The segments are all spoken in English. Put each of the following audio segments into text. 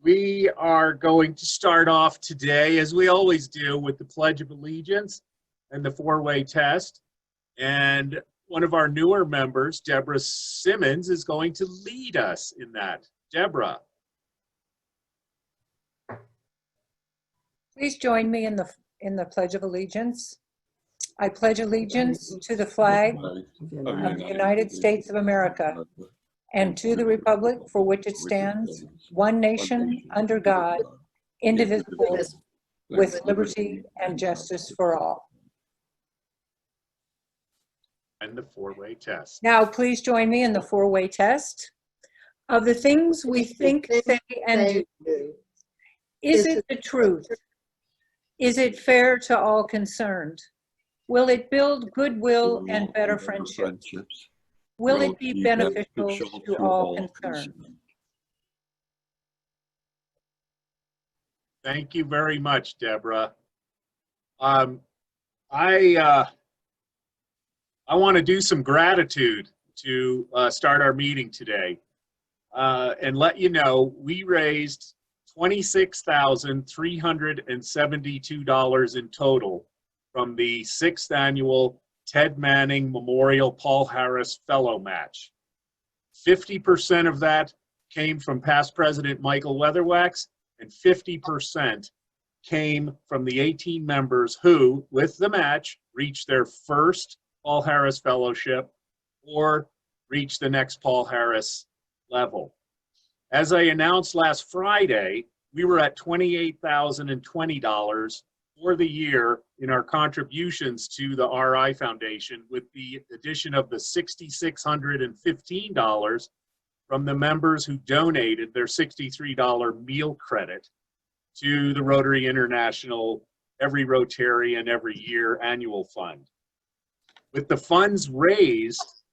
We are going to start off today, as we always do, with the Pledge of Allegiance and the four-way test. And one of our newer members, Deborah Simmons, is going to lead us in that. Deborah. Please join me in the Pledge of Allegiance. I pledge allegiance to the flag of the United States of America and to the republic for which it stands, one nation, under God, indivisible, with liberty and justice for all. And the four-way test. Now, please join me in the four-way test. Of the things we think, say, and do, is it the truth? Is it fair to all concerned? Will it build goodwill and better friendships? Will it be beneficial to all concerned? Thank you very much, Deborah. I want to do some gratitude to start our meeting today and let you know we raised $26,372 in total from the 6th annual Ted Manning Memorial Paul Harris Fellow Match. 50% of that came from past President Michael Weatherwax, and 50% came from the 18 members who, with the match, reached their first Paul Harris Fellowship or reached the next Paul Harris level. As I announced last Friday, we were at $28,020 for the year in our contributions to the RI Foundation, with the addition of the $6,615 from the members who donated their $63 meal credit to the Rotary International Every Rotarian Every Year annual fund. With the funds raised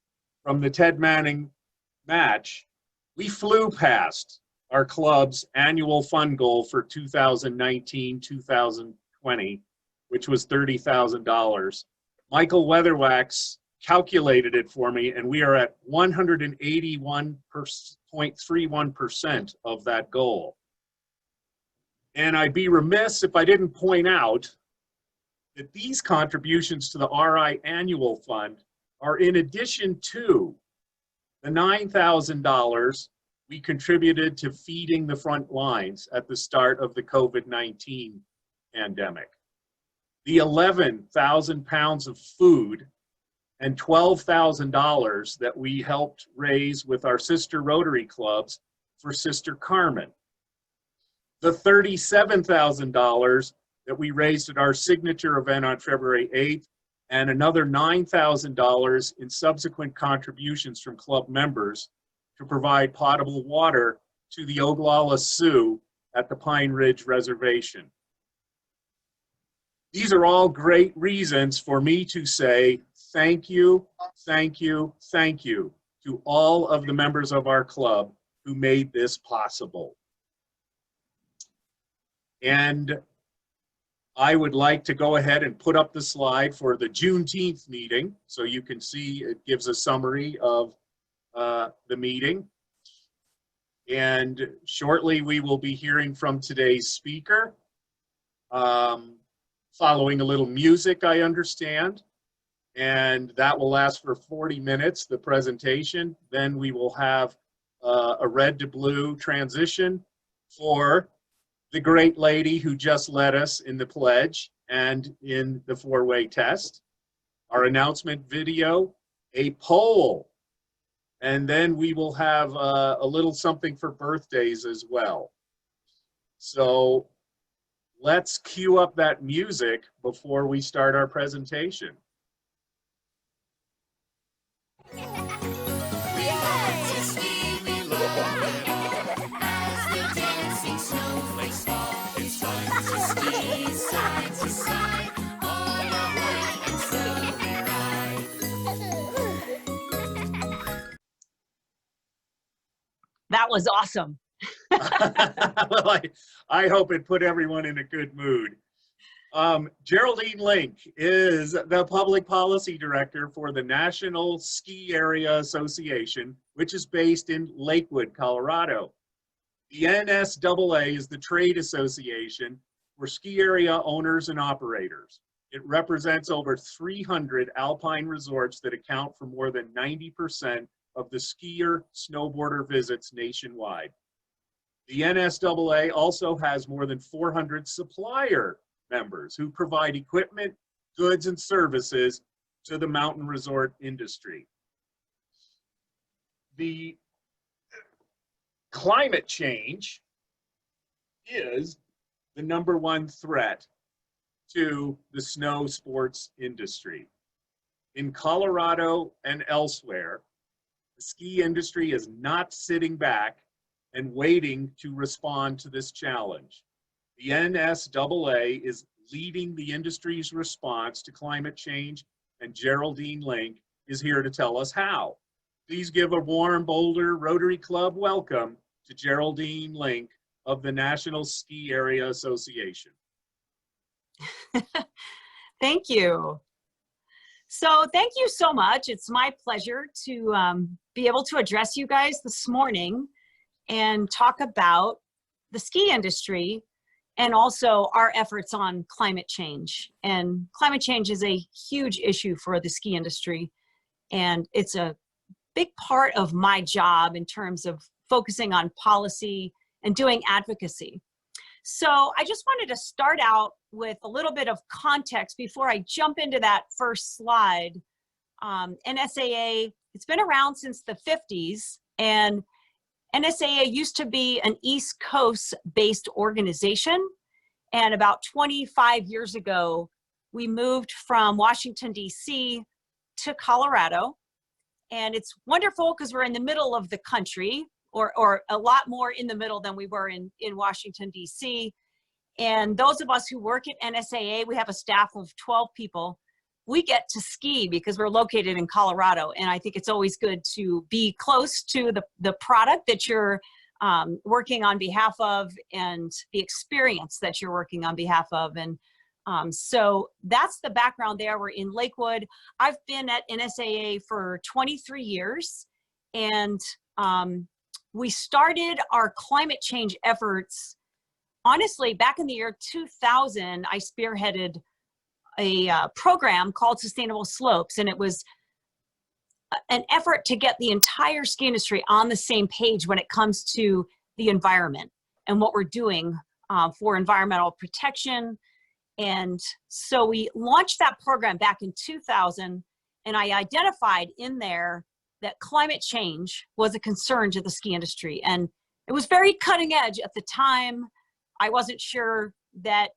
from the Ted Manning match, we flew past our club's annual fund goal for 2019-2020, which was $30,000. Michael Weatherwax calculated it for me, and we are at 181.31% of that goal. And I'd be remiss if I didn't point out that these contributions to the RI Annual Fund are in addition to the $9,000 we contributed to feeding the front lines at the start of the COVID-19 pandemic, the 11,000 pounds of food and $12,000 that we helped raise with our sister Rotary clubs for Sister Carmen, the $37,000 that we raised at our signature event on February 8th, and another $9,000 in subsequent contributions from club members to provide potable water to the Oglala Sioux at the Pine Ridge Reservation. These are all great reasons for me to say thank you, thank you, thank you to all of the members of our club who made this possible. And I would like to go ahead and put up the slide for the Juneteenth meeting so you can see it gives a summary of the meeting. And shortly we will be hearing from today's speaker, following a little music, I understand, and that will last for 40 minutes, the presentation. Then we will have a red to blue transition for the great lady who just led us in the pledge and in the four-way test, our announcement video, a poll, and then we will have a little something for birthdays as well. So let's cue up that music before we start our presentation. That was awesome. Well, I hope it put everyone in a good mood. Geraldine Link is the Public Policy Director for the National Ski Area Association, which is based in Lakewood, Colorado. The NSAA is the trade association for ski area owners and operators. It represents over 300 alpine resorts that account for more than 90% of the skier, snowboarder visits nationwide. The NSAA also has more than 400 supplier members who provide equipment, goods, and services to the mountain resort industry. The climate change is the #1 threat to the snow sports industry. In Colorado and elsewhere, the ski industry is not sitting back and waiting to respond to this challenge. The NSAA is leading the industry's response to climate change, and Geraldine Link is here to tell us how. Please give a warm Boulder Rotary Club welcome to Geraldine Link of the National Ski Area Association. Thank you. So thank you so much. It's my pleasure to be able to address you guys this morning and talk about the ski industry and also our efforts on climate change. And climate change is a huge issue for the ski industry. And it's a big part of my job in terms of focusing on policy and doing advocacy. So I just wanted to start out with a little bit of context before I jump into that first slide. NSAA, it's been around since the 50s, and NSAA used to be an East Coast based organization. And about 25 years ago, we moved from Washington, DC to Colorado. And it's wonderful because we're in the middle of the country, or a lot more in the middle than we were in Washington, DC. And those of us who work at NSAA, we have a staff of 12 people. We get to ski because we're located in Colorado. And I think it's always good to be close to the product that you're working on behalf of and the experience that you're working on behalf of. And so that's the background there. We're in Lakewood. I've been at NSAA for 23 years. And we started our climate change efforts, honestly, back in the year 2000, I spearheaded a program called Sustainable Slopes, and it was an effort to get the entire ski industry on the same page when it comes to the environment and what we're doing for environmental protection. And so we launched that program back in 2000, and I identified in there that climate change was a concern to the ski industry. And it was very cutting edge at the time. I wasn't sure that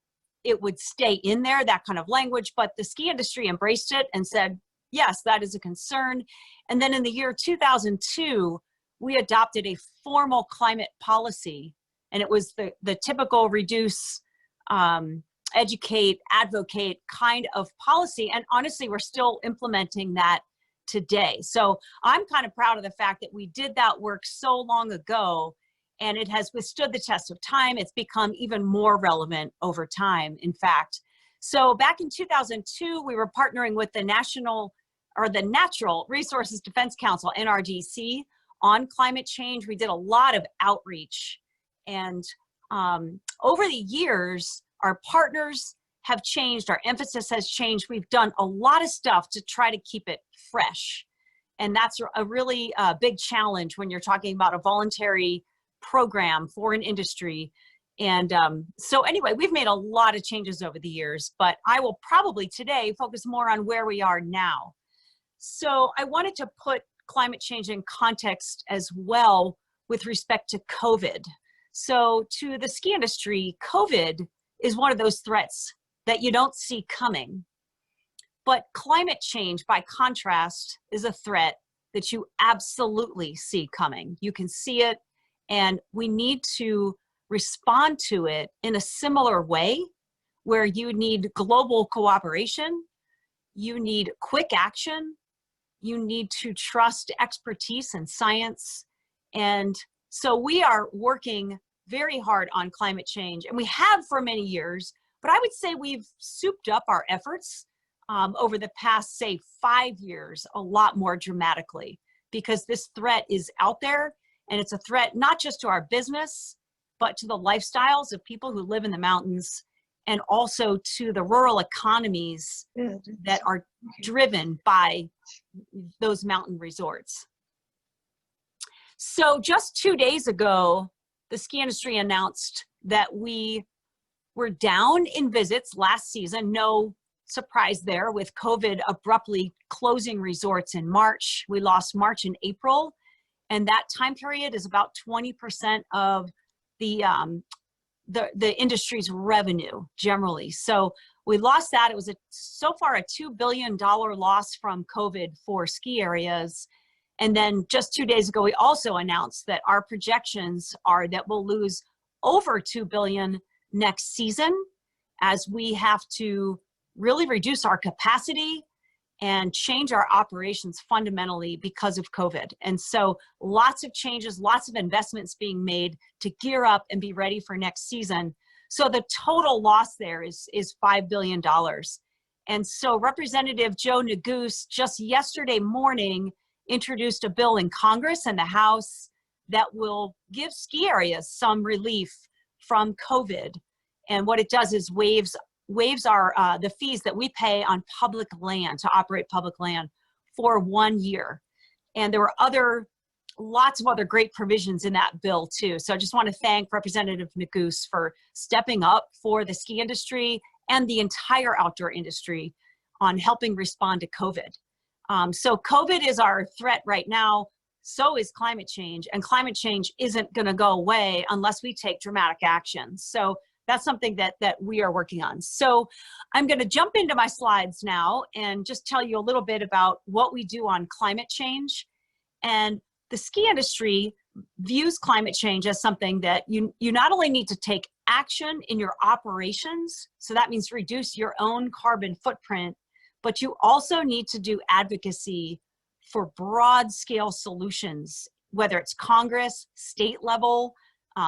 it would stay in there, that kind of language, but the ski industry embraced it and said, yes, that is a concern. And then in the year 2002, we adopted a formal climate policy, and it was the typical reduce, educate, advocate kind of policy. And honestly, we're still implementing that today. So I'm kind of proud of the fact that we did that work so long ago, and it has withstood the test of time. It's become even more relevant over time, in fact. So back in 2002, we were partnering with the Natural Resources Defense Council, NRDC, on climate change. We did a lot of outreach. And over the years, our partners have changed, our emphasis has changed. We've done a lot of stuff to try to keep it fresh. And that's a really big challenge when you're talking about a voluntary program for an industry. And so anyway, we've made a lot of changes over the years, but I will probably today focus more on where we are now. So I wanted to put climate change in context as well with respect to COVID. So to the ski industry, COVID is one of those threats that you don't see coming. But climate change, by contrast, is a threat that you absolutely see coming. You can see it, and we need to respond to it in a similar way, where you need global cooperation, you need quick action, you need to trust expertise and science. And so we are working very hard on climate change, and we have for many years, but I would say we've souped up our efforts over the past, say, 5 years a lot more dramatically, because this threat is out there, and it's a threat not just to our business, but to the lifestyles of people who live in the mountains, and also to the rural economies that are driven by those mountain resorts. So just 2 days ago, the ski industry announced that we were down in visits last season. No surprise there, with COVID abruptly closing resorts in March. We lost March and April, and that time period is about 20% of the industry's revenue generally. So we lost that. It was so far a $2 billion loss from COVID for ski areas. And then just 2 days ago, we also announced that our projections are that we'll lose over $2 billion next season, as we have to really reduce our capacity and change our operations fundamentally because of COVID. And so lots of changes, lots of investments being made to gear up and be ready for next season. So the total loss there is $5 billion. And so Representative Joe Neguse just yesterday morning introduced a bill in Congress and the House that will give ski areas some relief from COVID. And what it does is waives our the fees that we pay on public land to operate public land for 1 year. And there were lots of other great provisions in that bill too. So I just want to thank Representative Neguse for stepping up for the ski industry and the entire outdoor industry on helping respond to COVID. So COVID is our threat right now. So is climate change, and climate change isn't going to go away unless we take dramatic action. So that's something that we are working on. So I'm going to jump into my slides now and just tell you a little bit about what we do on climate change. And the ski industry views climate change as something that you not only need to take action in your operations, so that means reduce your own carbon footprint, but you also need to do advocacy for broad scale solutions, whether it's Congress, state level,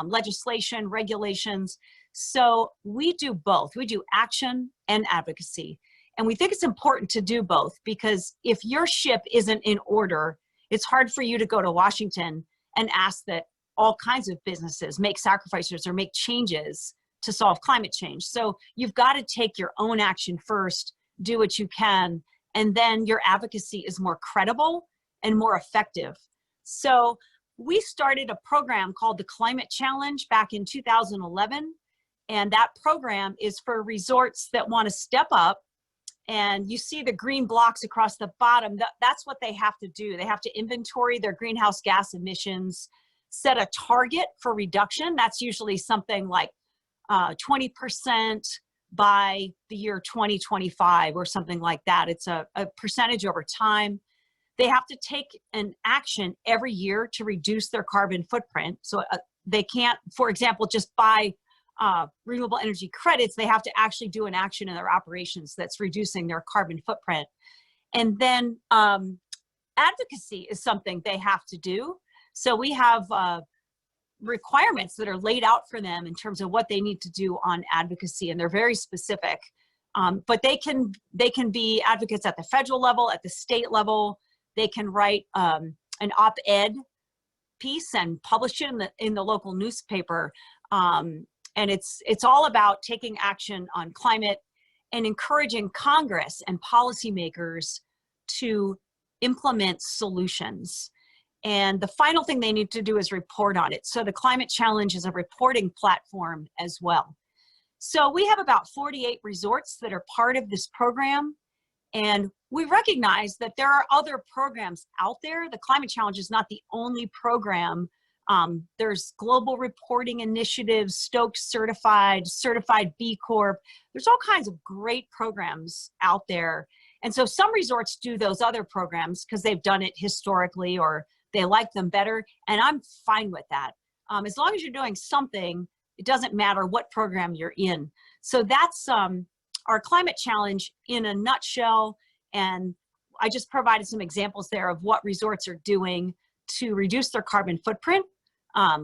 legislation, regulations. So we do both. We do action and advocacy. And we think it's important to do both, because if your ship isn't in order, it's hard for you to go to Washington and ask that all kinds of businesses make sacrifices or make changes to solve climate change. So you've got to take your own action first, do what you can, and then your advocacy is more credible and more effective. So we started a program called the Climate Challenge back in 2011. And that program is for resorts that want to step up. And you see the green blocks across the bottom. That's what they have to do. They have to inventory their greenhouse gas emissions, set a target for reduction. That's usually something like 20% by the year 2025 or something like that. It's a percentage over time. They have to take an action every year to reduce their carbon footprint. So they can't, for example, just buy renewable energy credits. They have to actually do an action in their operations that's reducing their carbon footprint. And then advocacy is something they have to do. So we have requirements that are laid out for them in terms of what they need to do on advocacy, and they're very specific. But they can be advocates at the federal level, at the state level. They can write an op-ed piece and publish it in the local newspaper. And it's all about taking action on climate and encouraging Congress and policymakers to implement solutions. And the final thing they need to do is report on it. So the Climate Challenge is a reporting platform as well. So we have about 48 resorts that are part of this program. And we recognize that there are other programs out there. The Climate Challenge is not the only program. There's global reporting initiatives, Stokes Certified, Certified B Corp. There's all kinds of great programs out there. And so some resorts do those other programs because they've done it historically or they like them better. And I'm fine with that. As long as you're doing something, it doesn't matter what program you're in. So that's our Climate Challenge in a nutshell. And I just provided some examples there of what resorts are doing to reduce their carbon footprint,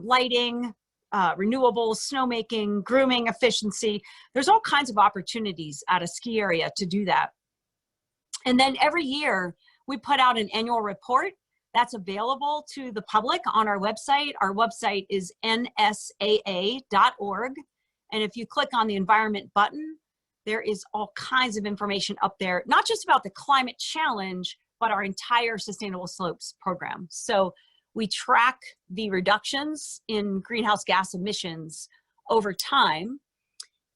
lighting, renewables, snowmaking, grooming efficiency. There's all kinds of opportunities at a ski area to do that. And then every year we put out an annual report That's available to the public on our website. Our website is nsaa.org. And if you click on the environment button, there is all kinds of information up there, not just about the climate challenge, but our entire Sustainable Slopes program. So we track the reductions in greenhouse gas emissions over time,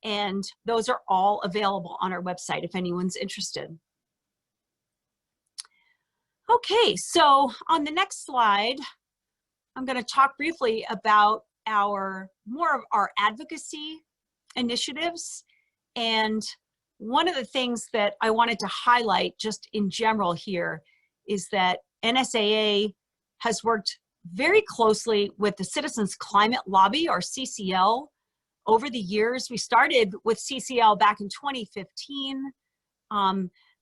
and those are all available on our website if anyone's interested. Okay, so on the next slide, I'm going to talk briefly about more of our advocacy initiatives. And one of the things that I wanted to highlight just in general here is that NSAA has worked very closely with the Citizens Climate Lobby, or CCL, over the years. We started with CCL back in 2015.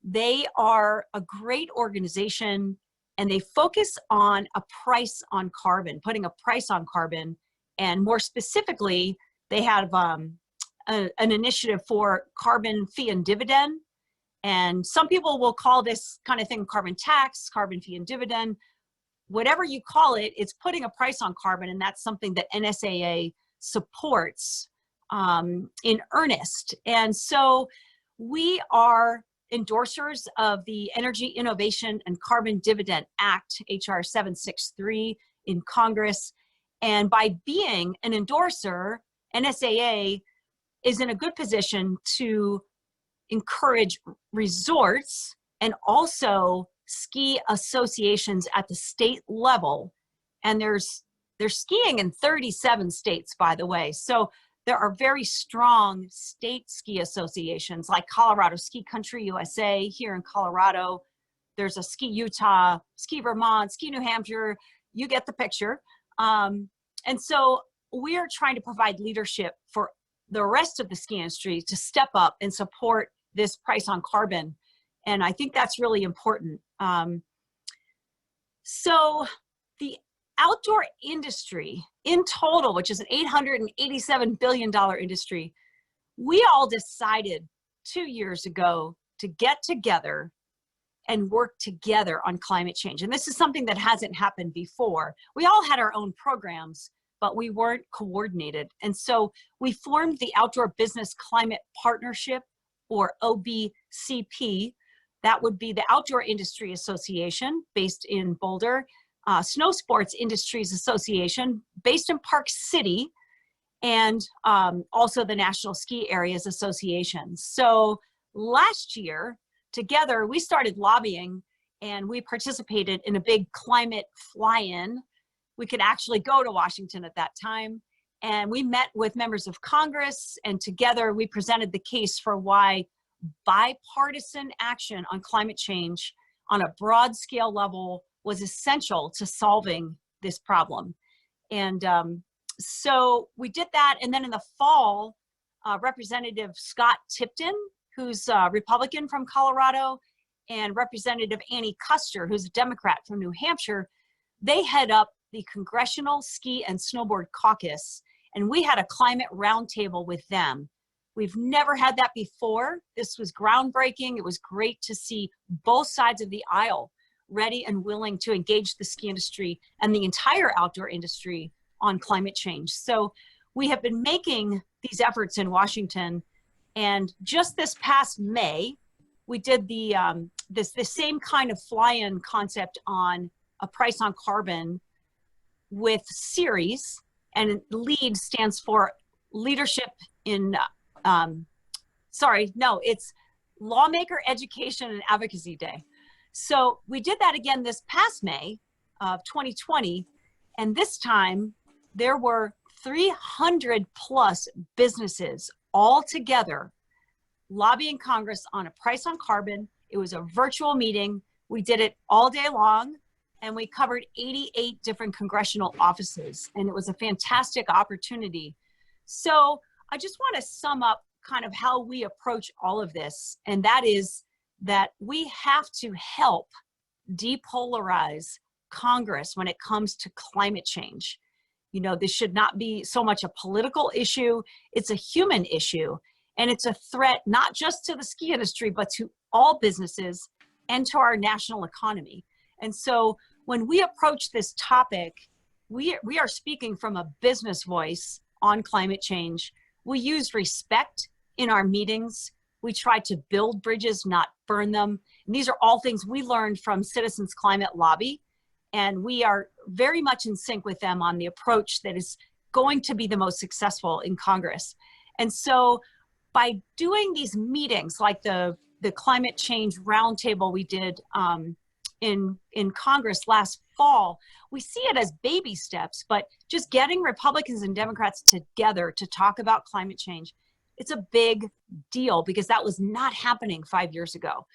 They are a great organization, and they focus on a price on carbon, putting a price on carbon. And more specifically, they have an initiative for carbon fee and dividend. And some people will call this kind of thing carbon tax, carbon fee and dividend. Whatever you call it, it's putting a price on carbon, and that's something that NSAA supports in earnest. And so we are endorsers of the Energy Innovation and Carbon Dividend Act, HR 763, in Congress. And by being an endorser, NSAA is in a good position to encourage resorts and also ski associations at the state level. And there's skiing in 37 states, by the way. So there are very strong state ski associations like Colorado Ski Country USA here in Colorado. There's a Ski Utah, Ski Vermont, Ski New Hampshire. You get the picture. And so we are trying to provide leadership for the rest of the ski industry to step up and support this price on carbon. And I think that's really important. So the outdoor industry in total, which is an $887 billion industry, we all decided 2 years ago to get together and work together on climate change. And this is something that hasn't happened before. We all had our own programs, but we weren't coordinated. And so we formed the Outdoor Business Climate Partnership, or OBCP. That would be the Outdoor Industry Association based in Boulder, Snow Sports Industries Association based in Park City, and also the National Ski Areas Association. So last year, together, we started lobbying, and we participated in a big climate fly-in. We could actually go to Washington at that time, and we met with members of Congress, and together we presented the case for why bipartisan action on climate change on a broad scale level was essential to solving this problem. And so we did that, and then in the fall, Representative Scott Tipton, who's a Republican from Colorado, and Representative Annie Custer, who's a Democrat from New Hampshire, they head up the Congressional Ski and Snowboard Caucus, and we had a climate roundtable with them. We've never had that before. This was groundbreaking. It was great to see both sides of the aisle ready and willing to engage the ski industry and the entire outdoor industry on climate change. So we have been making these efforts in Washington, and just this past May, we did the same kind of fly-in concept on a price on carbon with SERIES, and LEAD stands for Leadership in, it's Lawmaker Education and Advocacy Day. So we did that again this past May of 2020, and this time there were 300 plus businesses all together lobbying Congress on a price on carbon. It was a virtual meeting. We did it all day long, and we covered 88 different congressional offices, and it was a fantastic opportunity. So I just want to sum up kind of how we approach all of this, and that is that we have to help depolarize Congress when it comes to climate change. You know, this should not be so much a political issue, it's a human issue, and it's a threat not just to the ski industry, but to all businesses and to our national economy. And so when we approach this topic, we are speaking from a business voice on climate change. We use respect in our meetings. We try to build bridges, not burn them. And these are all things we learned from Citizens Climate Lobby. And we are very much in sync with them on the approach that is going to be the most successful in Congress. And so by doing these meetings, like the climate change roundtable we did in Congress last fall, we see it as baby steps, but just getting Republicans and Democrats together to talk about climate change, it's a big deal because that was not happening 5 years ago.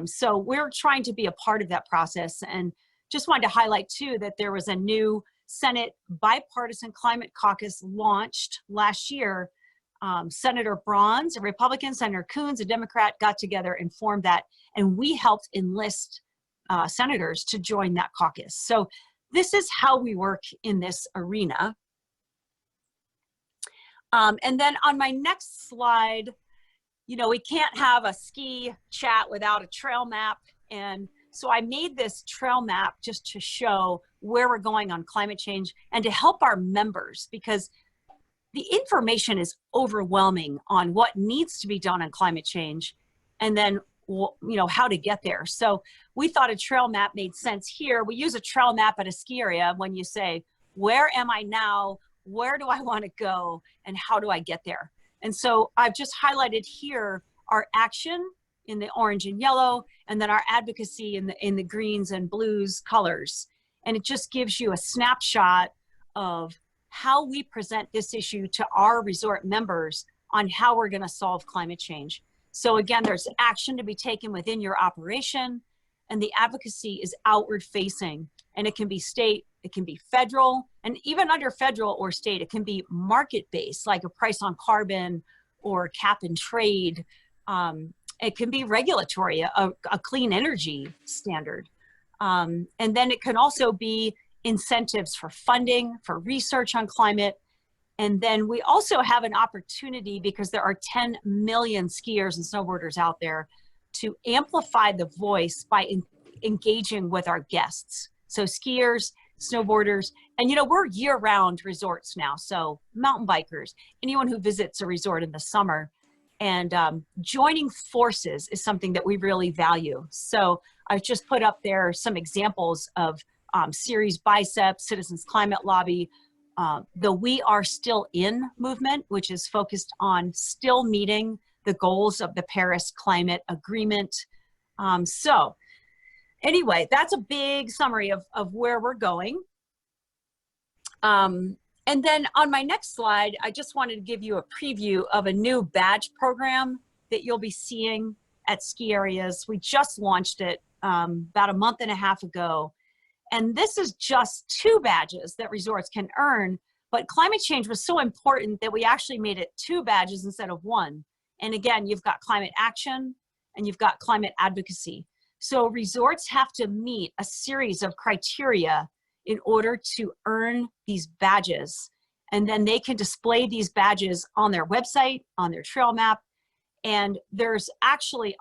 So we're trying to be a part of that process, and just wanted to highlight too that there was a new Senate Bipartisan Climate Caucus launched last year. Senator Bronze, a Republican, Senator Coons, a Democrat, got together and formed that, and we helped enlist senators to join that caucus. So this is how we work in this arena. And then on my next slide, you know, we can't have a ski chat without a trail map. And so I made this trail map just to show where we're going on climate change and to help our members, because the information is overwhelming on what needs to be done on climate change and then, you know, how to get there. So we thought a trail map made sense here. We use a trail map at a ski area when you say, where am I now? Where do I want to go? And how do I get there? And so I've just highlighted here our action in the orange and yellow, and then our advocacy in the greens and blues colors. And it just gives you a snapshot of how we present this issue to our resort members on how we're going to solve climate change. So again, there's action to be taken within your operation, and the advocacy is outward facing, and it can be state, it can be federal, and even under federal or state, it can be market-based, like a price on carbon or cap and trade. It can be regulatory, a clean energy standard. And then it can also be incentives for funding, for research on climate. And then we also have an opportunity, because there are 10 million skiers and snowboarders out there, to amplify the voice by engaging with our guests. So skiers, snowboarders, and you know, we're year-round resorts now. So mountain bikers, anyone who visits a resort in the summer, and joining forces is something that we really value. So I've just put up there some examples of Series Biceps, Citizens Climate Lobby, the We Are Still In movement, which is focused on still meeting the goals of the Paris Climate Agreement. So anyway, that's a big summary of where we're going. And then on my next slide, I just wanted to give you a preview of a new badge program that you'll be seeing at ski areas. We just launched it about a month and a half ago. And this is just 2 badges that resorts can earn, but climate change was so important that we actually made it 2 badges instead of 1. And again, you've got climate action and you've got climate advocacy. So resorts have to meet a series of criteria in order to earn these badges. And then they can display these badges on their website, on their trail map. And there's actually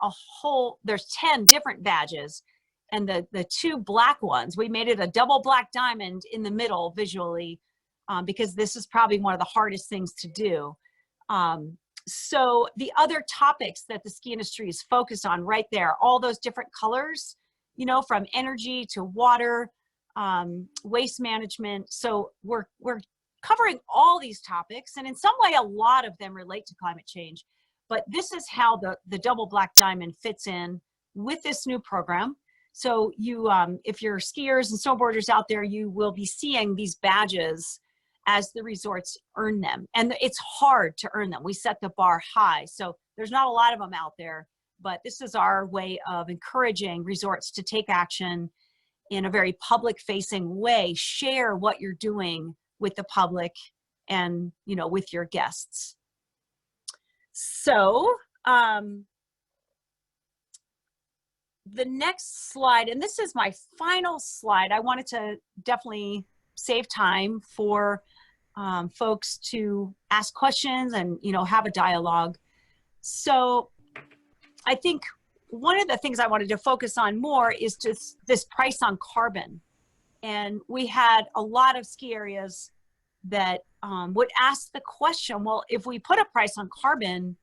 there's 10 different badges. And the 2 black ones, we made it a double black diamond in the middle visually, because this is probably one of the hardest things to do. So the other topics that the ski industry is focused on right there, all those different colors, you know, from energy to water, waste management. So we're covering all these topics, and in some way, a lot of them relate to climate change. But this is how the double black diamond fits in with this new program. So you, if you're skiers and snowboarders out there, you will be seeing these badges as the resorts earn them. And it's hard to earn them. We set the bar high. So there's not a lot of them out there, but this is our way of encouraging resorts to take action in a very public-facing way, share what you're doing with the public and, you know, with your guests. So, the next slide, and this is my final slide. I wanted to definitely save time for folks to ask questions and, you know, have a dialogue. So I think one of the things I wanted to focus on more is just this price on carbon. And we had a lot of ski areas that would ask the question, well, if we put a price on carbon,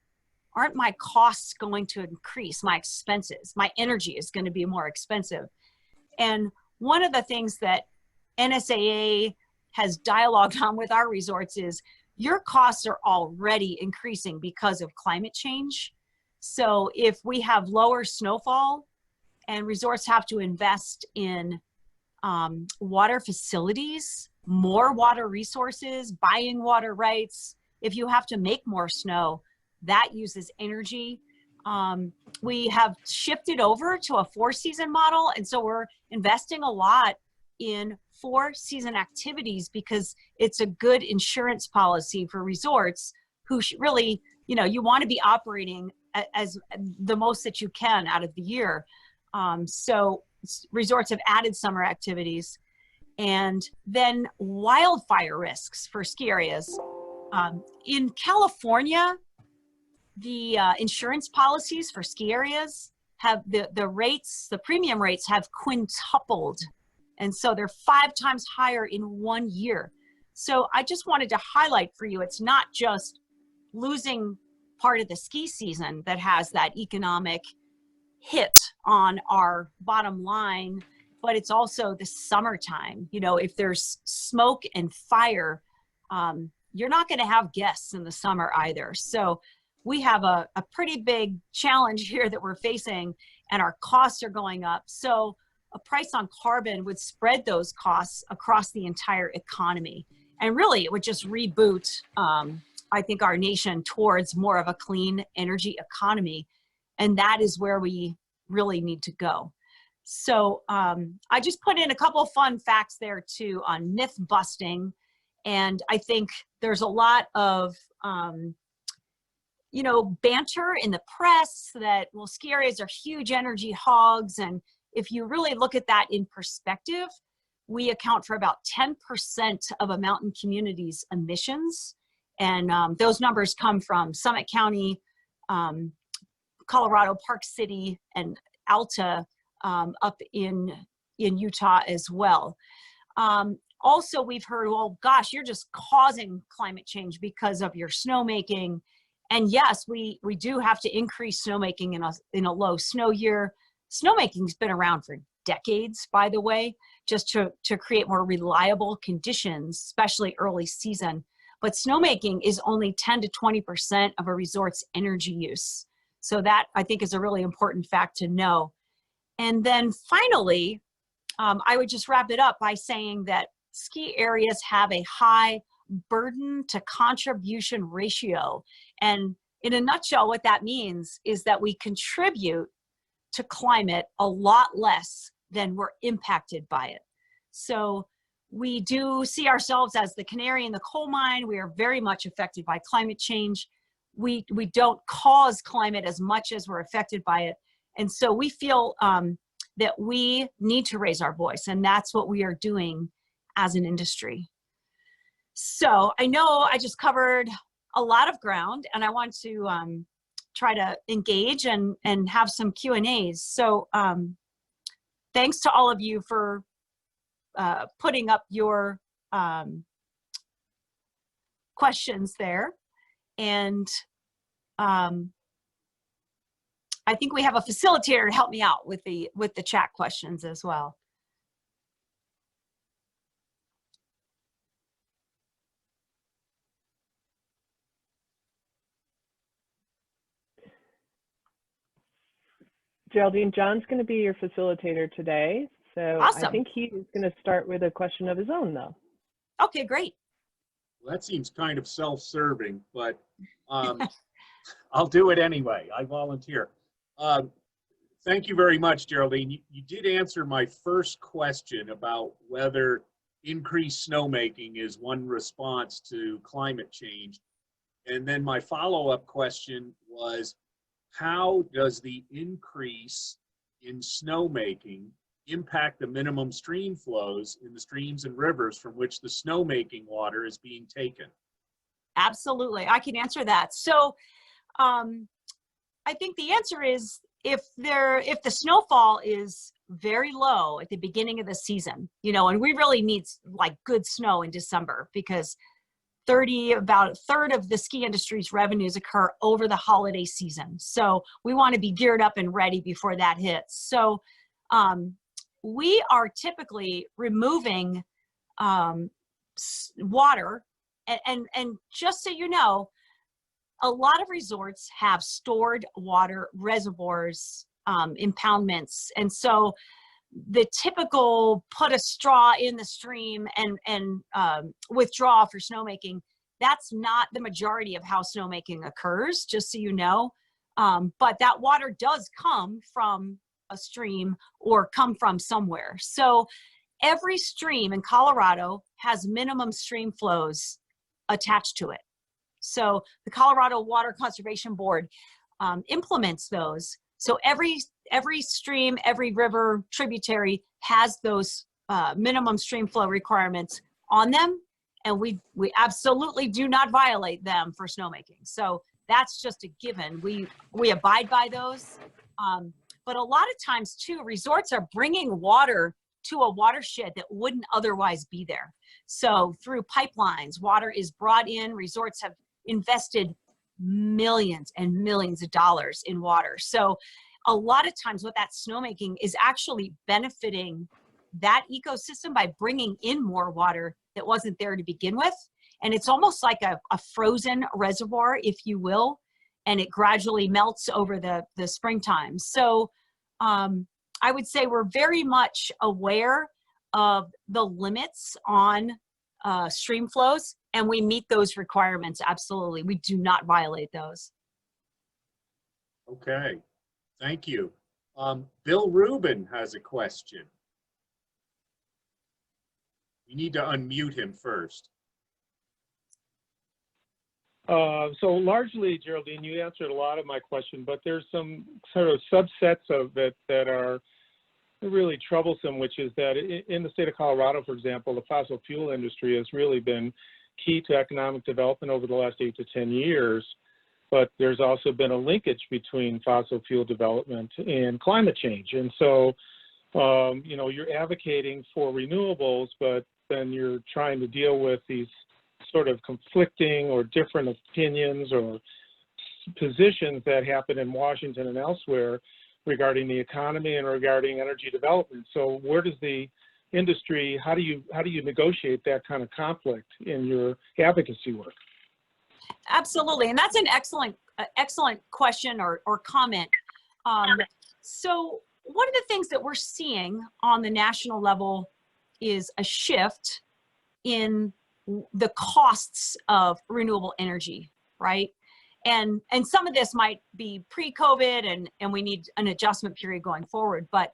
aren't my costs going to increase, my expenses? My energy is going to be more expensive. And one of the things that NSAA has dialogued on with our resorts is your costs are already increasing because of climate change. So if we have lower snowfall and resorts have to invest in water facilities, more water resources, buying water rights, if you have to make more snow, that uses energy. We have shifted over to a 4-season model, and so we're investing a lot in 4-season activities because it's a good insurance policy for resorts who really, you know, you want to be operating as the most that you can out of the year. So resorts have added summer activities. And then wildfire risks for ski areas. In California, the insurance policies for ski areas have the premium rates have quintupled. And so they're 5 times higher in 1 year. So I just wanted to highlight for you, it's not just losing part of the ski season that has that economic hit on our bottom line, but it's also the summertime. You know, if there's smoke and fire, you're not going to have guests in the summer either. So we have a pretty big challenge here that we're facing, and our costs are going up. So a price on carbon would spread those costs across the entire economy. And really, it would just reboot, I think, our nation towards more of a clean energy economy. And that is where we really need to go. So I just put in a couple of fun facts there too on myth busting. And I think there's a lot of, you know, banter in the press that, well, ski areas are huge energy hogs. And if you really look at that in perspective, we account for about 10% of a mountain community's emissions. And those numbers come from Summit County, Colorado, Park City, and Alta up in Utah as well. Also, we've heard, well, gosh, you're just causing climate change because of your snowmaking. And yes, we do have to increase snowmaking in a low snow year. Snowmaking's been around for decades, by the way, just to create more reliable conditions, especially early season. But snowmaking is only 10 to 20% of a resort's energy use. So that, I think, is a really important fact to know. And then finally, I would just wrap it up by saying that ski areas have a high burden to contribution ratio. And in a nutshell, what that means is that we contribute to climate a lot less than we're impacted by it. So we do see ourselves as the canary in the coal mine. We are very much affected by climate change. We don't cause climate as much as we're affected by it. And so we feel that we need to raise our voice, and that's what we are doing as an industry. So I know I just covered a lot of ground, and I want to try to engage and have some Q&As. So thanks to all of you for putting up your questions there. And I think we have a facilitator to help me out with the chat questions as well. Geraldine, John's going to be your facilitator today. So Awesome. I think he's going to start with a question of his own, though. Okay, great. Well, that seems kind of self-serving, but I'll do it anyway. I volunteer. Thank you very much, Geraldine. You did answer my first question about whether increased snowmaking is one response to climate change. And then my follow-up question was, how does the increase in snowmaking impact the minimum stream flows in the streams and rivers from which the snowmaking water is being taken? Absolutely, I can answer that. So I think the answer is if the snowfall is very low at the beginning of the season, and we really need like good snow in December because about a third of the ski industry's revenues occur over the holiday season. So we want to be geared up and ready before that hits. So we are typically removing water. And just so you know, a lot of resorts have stored water reservoirs, impoundments. And so the typical put a straw in the stream and withdraw for snowmaking, that's not the majority of how snowmaking occurs, just so you know. But that water does come from a stream or come from somewhere. So every stream in Colorado has minimum stream flows attached to it. So the Colorado Water Conservation Board implements those. So every stream, every river, tributary has those minimum stream flow requirements on them, and we absolutely do not violate them for snowmaking. So that's just a given. We abide by those. But a lot of times too, resorts are bringing water to a watershed that wouldn't otherwise be there. So through pipelines, water is brought in. Resorts have invested millions and millions of dollars in water. So a lot of times what that snowmaking is actually benefiting that ecosystem by bringing in more water that wasn't there to begin with. And it's almost like a frozen reservoir, if you will, and it gradually melts over the springtime. So I would say we're very much aware of the limits on stream flows, and we meet those requirements. Absolutely. We do not violate those. Okay, thank you. Bill Rubin has a question. You need to unmute him first. So largely, Geraldine, you answered a lot of my question, but there's some sort of subsets of it that are really troublesome, which is that in the state of Colorado, for example, the fossil fuel industry has really been key to economic development over the last 8 to 10 years. But there's also been a linkage between fossil fuel development and climate change. And so, you're advocating for renewables, but then you're trying to deal with these sort of conflicting or different opinions or positions that happen in Washington and elsewhere regarding the economy and regarding energy development. So where does the industry, how do you negotiate that kind of conflict in your advocacy work? Absolutely, and that's an excellent question or comment. So one of the things that we're seeing on the national level is a shift in the costs of renewable energy, right? And some of this might be pre-COVID and we need an adjustment period going forward. But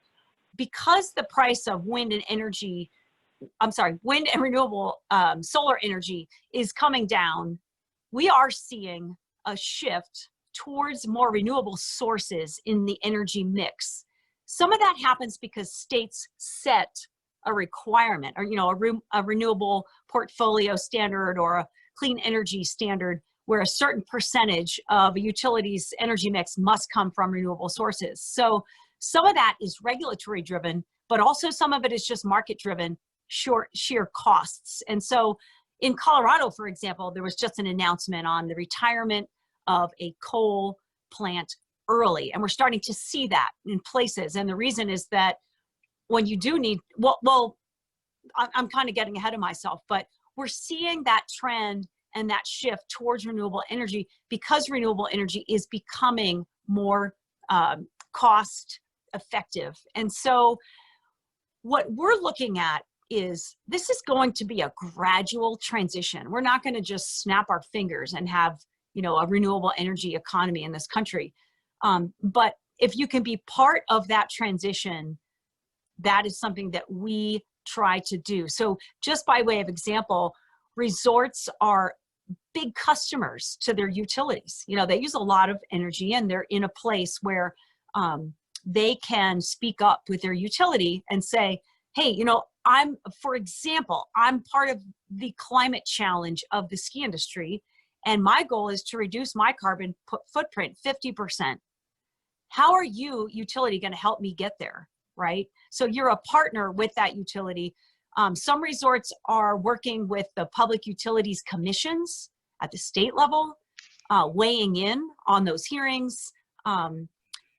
because the price of wind and renewable solar energy is coming down, we are seeing a shift towards more renewable sources in the energy mix. Some of that happens because states set a requirement or, a renewable portfolio standard or a clean energy standard where a certain percentage of a utility's energy mix must come from renewable sources. So some of that is regulatory driven, but also some of it is just market driven, sheer costs. And so in Colorado, for example, there was just an announcement on the retirement of a coal plant early. And we're starting to see that in places. And the reason is that when you do need, I'm kind of getting ahead of myself, but we're seeing that trend and that shift towards renewable energy because renewable energy is becoming more cost effective. And so what we're looking at is this is going to be a gradual transition. We're not going to just snap our fingers and have, a renewable energy economy in this country. But if you can be part of that transition, that is something that we try to do. So just by way of example, resorts are big customers to their utilities. They use a lot of energy and they're in a place where they can speak up with their utility and say, hey, for example, I'm part of the climate challenge of the ski industry, and my goal is to reduce my carbon footprint 50%. How are you, utility, going to help me get there? right? So you're a partner with that utility. Some resorts are working with the Public Utilities Commissions at the state level, weighing in on those hearings. And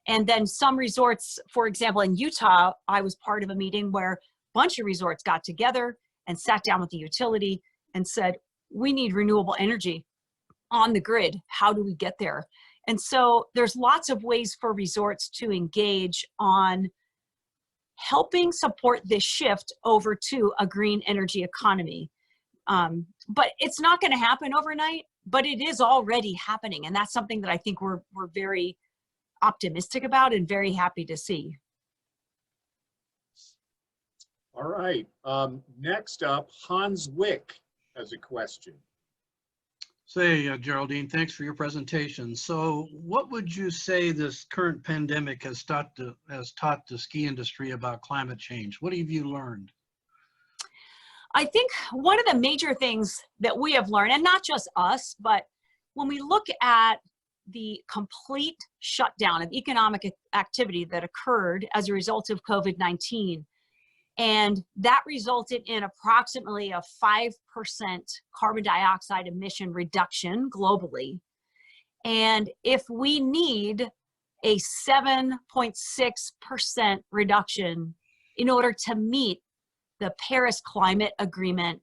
then some resorts, for example, in Utah, I was part of a meeting where a bunch of resorts got together and sat down with the utility and said, we need renewable energy on the grid. How do we get there? And so there's lots of ways for resorts to engage on helping support this shift over to a green energy economy. But it's not going to happen overnight, but it is already happening. And that's something that I think we're very optimistic about and very happy to see. All right. Next up, Hans Wick has a question. Say, Geraldine, thanks for your presentation. So what would you say this current pandemic has taught the ski industry about climate change? What have you learned? I think one of the major things that we have learned, and not just us, but when we look at the complete shutdown of economic activity that occurred as a result of COVID-19, and that resulted in approximately a 5% carbon dioxide emission reduction globally. And if we need a 7.6% reduction in order to meet the Paris Climate Agreement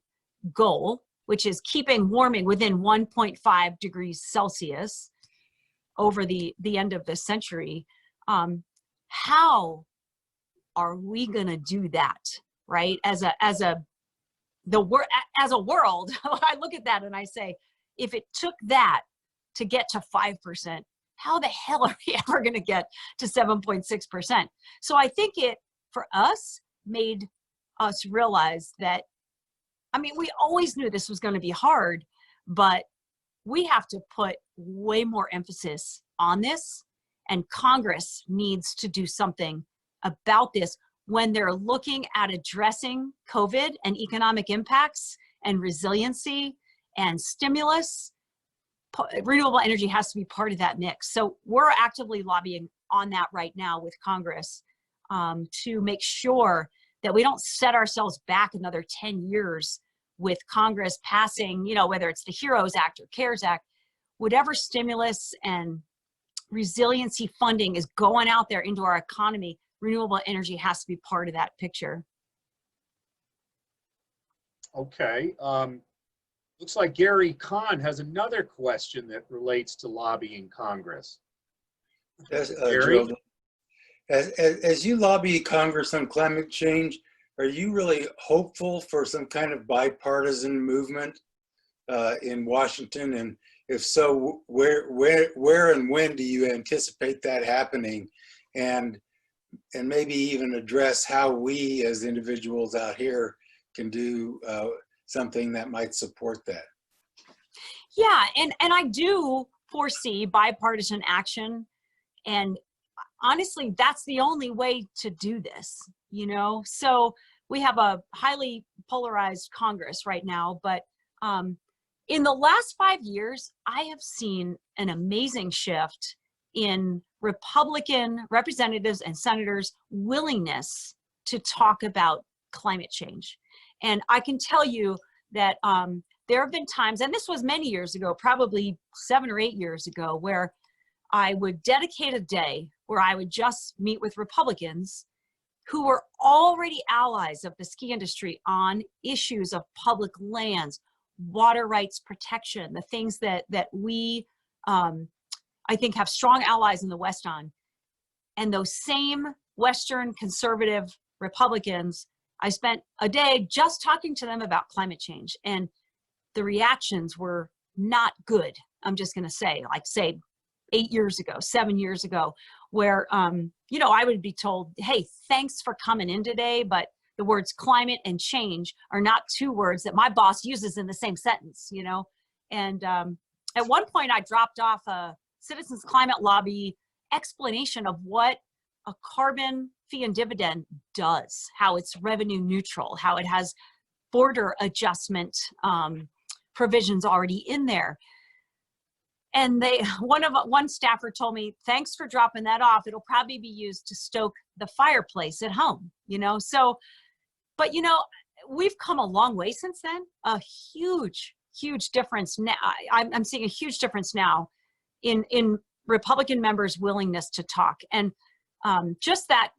goal, which is keeping warming within 1.5 degrees Celsius over the end of the century, how are we going to do that, right? As a world, I look at that and I say, if it took that to get to 5%, how the hell are we ever going to get to 7.6%? So I think it, for us, made us realize that, I mean, we always knew this was going to be hard, but we have to put way more emphasis on this, and Congress needs to do something about this when they're looking at addressing COVID and economic impacts and resiliency and stimulus. Renewable energy has to be part of that mix. So we're actively lobbying on that right now with Congress to make sure that we don't set ourselves back another 10 years with Congress passing, you know, whether it's the HEROES Act or CARES Act, whatever stimulus and resiliency funding is going out there into our economy, renewable energy has to be part of that picture. Okay. Looks like Gary Kahn has another question that relates to lobbying Congress. Yes, Gary? Geraldine, as you lobby Congress on climate change, are you really hopeful for some kind of bipartisan movement in Washington? And if so, where and when do you anticipate that happening? And maybe even address how we as individuals out here can do something that might support that. Yeah, and I do foresee bipartisan action. And honestly, that's the only way to do this, you know? So we have a highly polarized Congress right now, but in the last 5 years, I have seen an amazing shift in Republican representatives and senators' willingness to talk about climate change. And I can tell you that there have been times, and this was many years ago, probably 7 or 8 years ago, where I would dedicate a day where I would just meet with Republicans who were already allies of the ski industry on issues of public lands, water rights protection, the things that we, I think, have strong allies in the West on. And those same Western conservative Republicans, I spent a day just talking to them about climate change, and the reactions were not good. I'm just going to say, like, say 8 years ago, 7 years ago, where, you know, I would be told, hey, thanks for coming in today, but the words climate and change are not two words that my boss uses in the same sentence, you know? And at one point I dropped off a Citizens Climate Lobby explanation of what a carbon fee and dividend does, how it's revenue neutral, how it has border adjustment provisions already in there. And one staffer told me, thanks for dropping that off. It'll probably be used to stoke the fireplace at home, you know? So, but you know, we've come a long way since then. A huge, huge difference now. I'm seeing a huge difference now in Republican members' willingness to talk. And just that,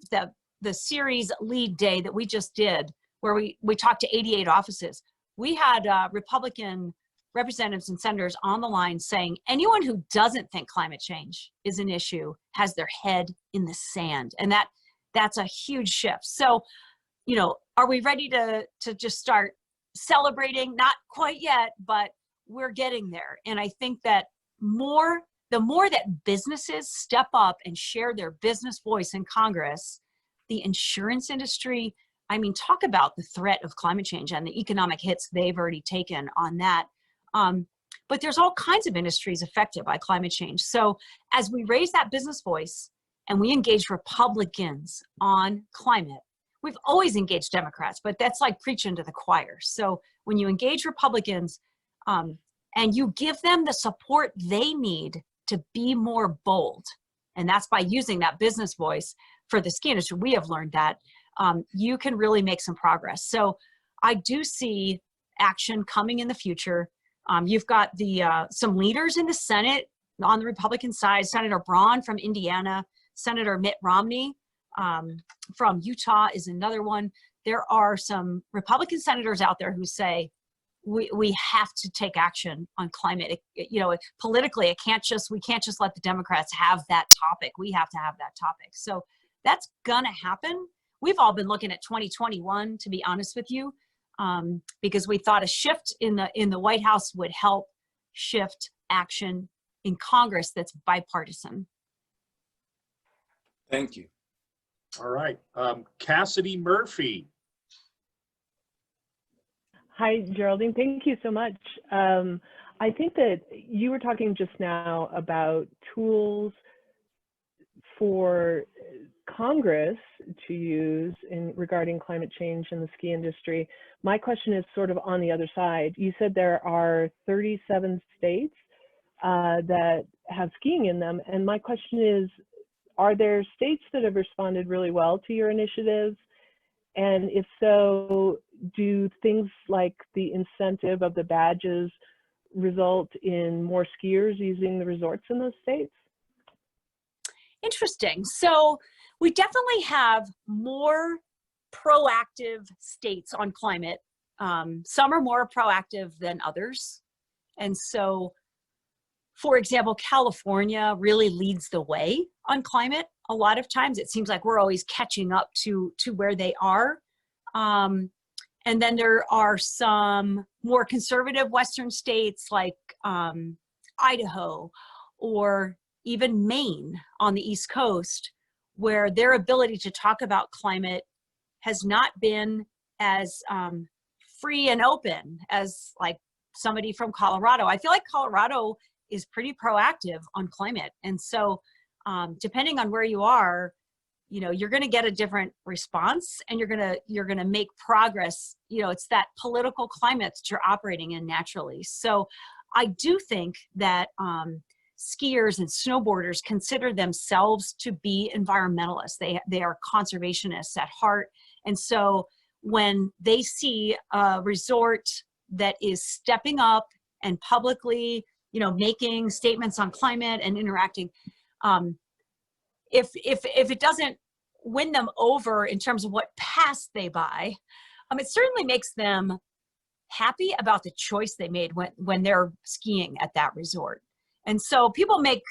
the series lead day that we just did, where we talked to 88 offices, we had Republican representatives and senators on the line saying anyone who doesn't think climate change is an issue has their head in the sand. And that's a huge shift. So, you know, are we ready to just start celebrating? Not quite yet, but we're getting there. And I think that the more that businesses step up and share their business voice in Congress, the insurance industry, I mean, talk about the threat of climate change and the economic hits they've already taken on that. But there's all kinds of industries affected by climate change. So as we raise that business voice and we engage Republicans on climate, we've always engaged Democrats, but that's like preaching to the choir. So when you engage Republicans and you give them the support they need to be more bold, and that's by using that business voice for the ski industry, we have learned that you can really make some progress. So I do see action coming in the future. You've got some leaders in the Senate on the Republican side, Senator Braun from Indiana, Senator Mitt Romney from Utah is another one. There are some Republican senators out there who say, we have to take action on climate. You know, politically, we can't just let the Democrats have that topic. We have to have that topic. So that's gonna happen. We've all been looking at 2021, to be honest with you, because we thought a shift in the White House would help shift action in Congress that's bipartisan. Thank you. All right. Cassidy Murphy. Hi, Geraldine. Thank you so much. I think that you were talking just now about tools for Congress to use regarding climate change in the ski industry. My question is sort of on the other side. You said there are 37 states that have skiing in them. And my question is, are there states that have responded really well to your initiatives? And if so, do things like the incentive of the badges result in more skiers using the resorts in those states? Interesting. So we definitely have more proactive states on climate. Some are more proactive than others. And so, for example, California really leads the way on climate. A lot of times it seems like we're always catching up to where they are. And then there are some more conservative Western states like Idaho or even Maine on the East Coast, where their ability to talk about climate has not been as free and open as like somebody from Colorado. I feel like Colorado is pretty proactive on climate. And so depending on where you are, you know, you're going to get a different response and you're going to make progress. You know, it's that political climate that you're operating in naturally. So I do think that skiers and snowboarders consider themselves to be environmentalists. They are conservationists at heart. And so when they see a resort that is stepping up and publicly, you know, making statements on climate and interacting, if it doesn't win them over in terms of what pass they buy, it certainly makes them happy about the choice they made when they're skiing at that resort. And so people make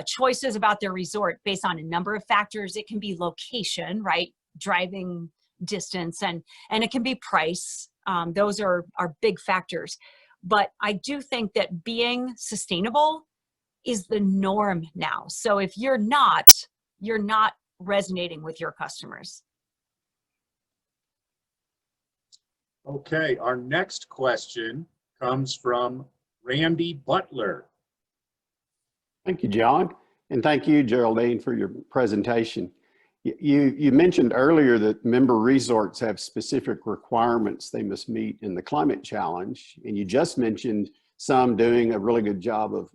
choices about their resort based on a number of factors. It can be location, right? Driving distance, and it can be price. Those are big factors. But I do think that being sustainable is the norm now. So if you're not resonating with your customers. Okay, our next question comes from Randy Butler. Thank you, John. And thank you, Geraldine, for your presentation. You mentioned earlier that member resorts have specific requirements they must meet in the climate challenge. And you just mentioned some doing a really good job of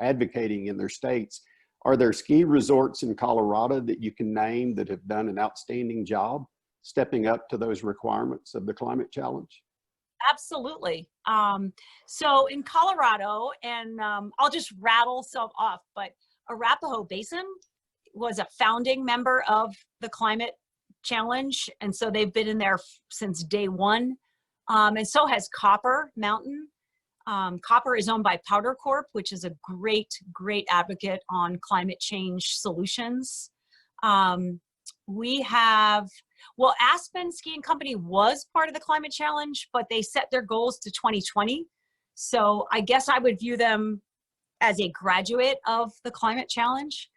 advocating in their states. Are there ski resorts in Colorado that you can name that have done an outstanding job stepping up to those requirements of the climate challenge? Absolutely. So in Colorado, and I'll just rattle some off, but Arapahoe Basin was a founding member of the climate challenge. And so they've been in there since day one. And so has Copper Mountain. Copper is owned by Powder Corp, which is a great, great advocate on climate change solutions. We have, well, Aspen Skiing Company was part of the climate challenge, but they set their goals to 2020. So I guess I would view them as a graduate of the climate challenge.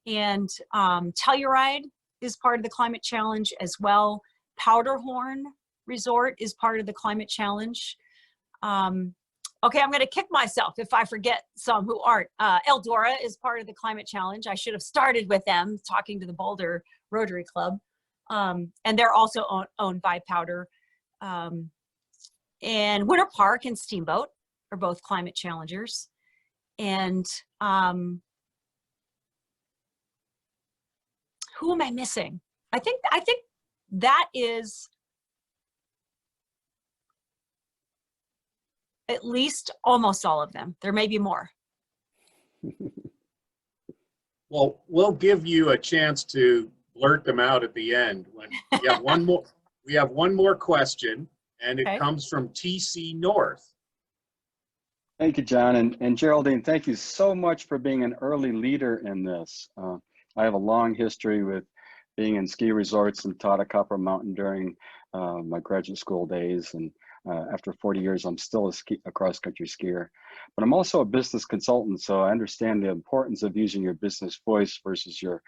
And Telluride is part of the climate challenge as well. Powderhorn Resort is part of the climate challenge. Okay, I'm going to kick myself if I forget some who aren't. Eldora is part of the climate challenge. I should have started with them, talking to the Boulder Rotary Club. And they're also owned by Powder. And Winter Park and Steamboat are both climate challengers. And who am I missing? I think that is at least almost all of them. There may be more. Well, we'll give you a chance to blurt them out at the end. When we have one more, we have one more question, and it Okay. comes from TC North. Thank you, John. And Geraldine, thank you so much for being an early leader in this. I have a long history with being in ski resorts and taught at Copper Mountain during my graduate school days. And after 40 years, I'm still a cross-country skier. But I'm also a business consultant, so I understand the importance of using your business voice versus your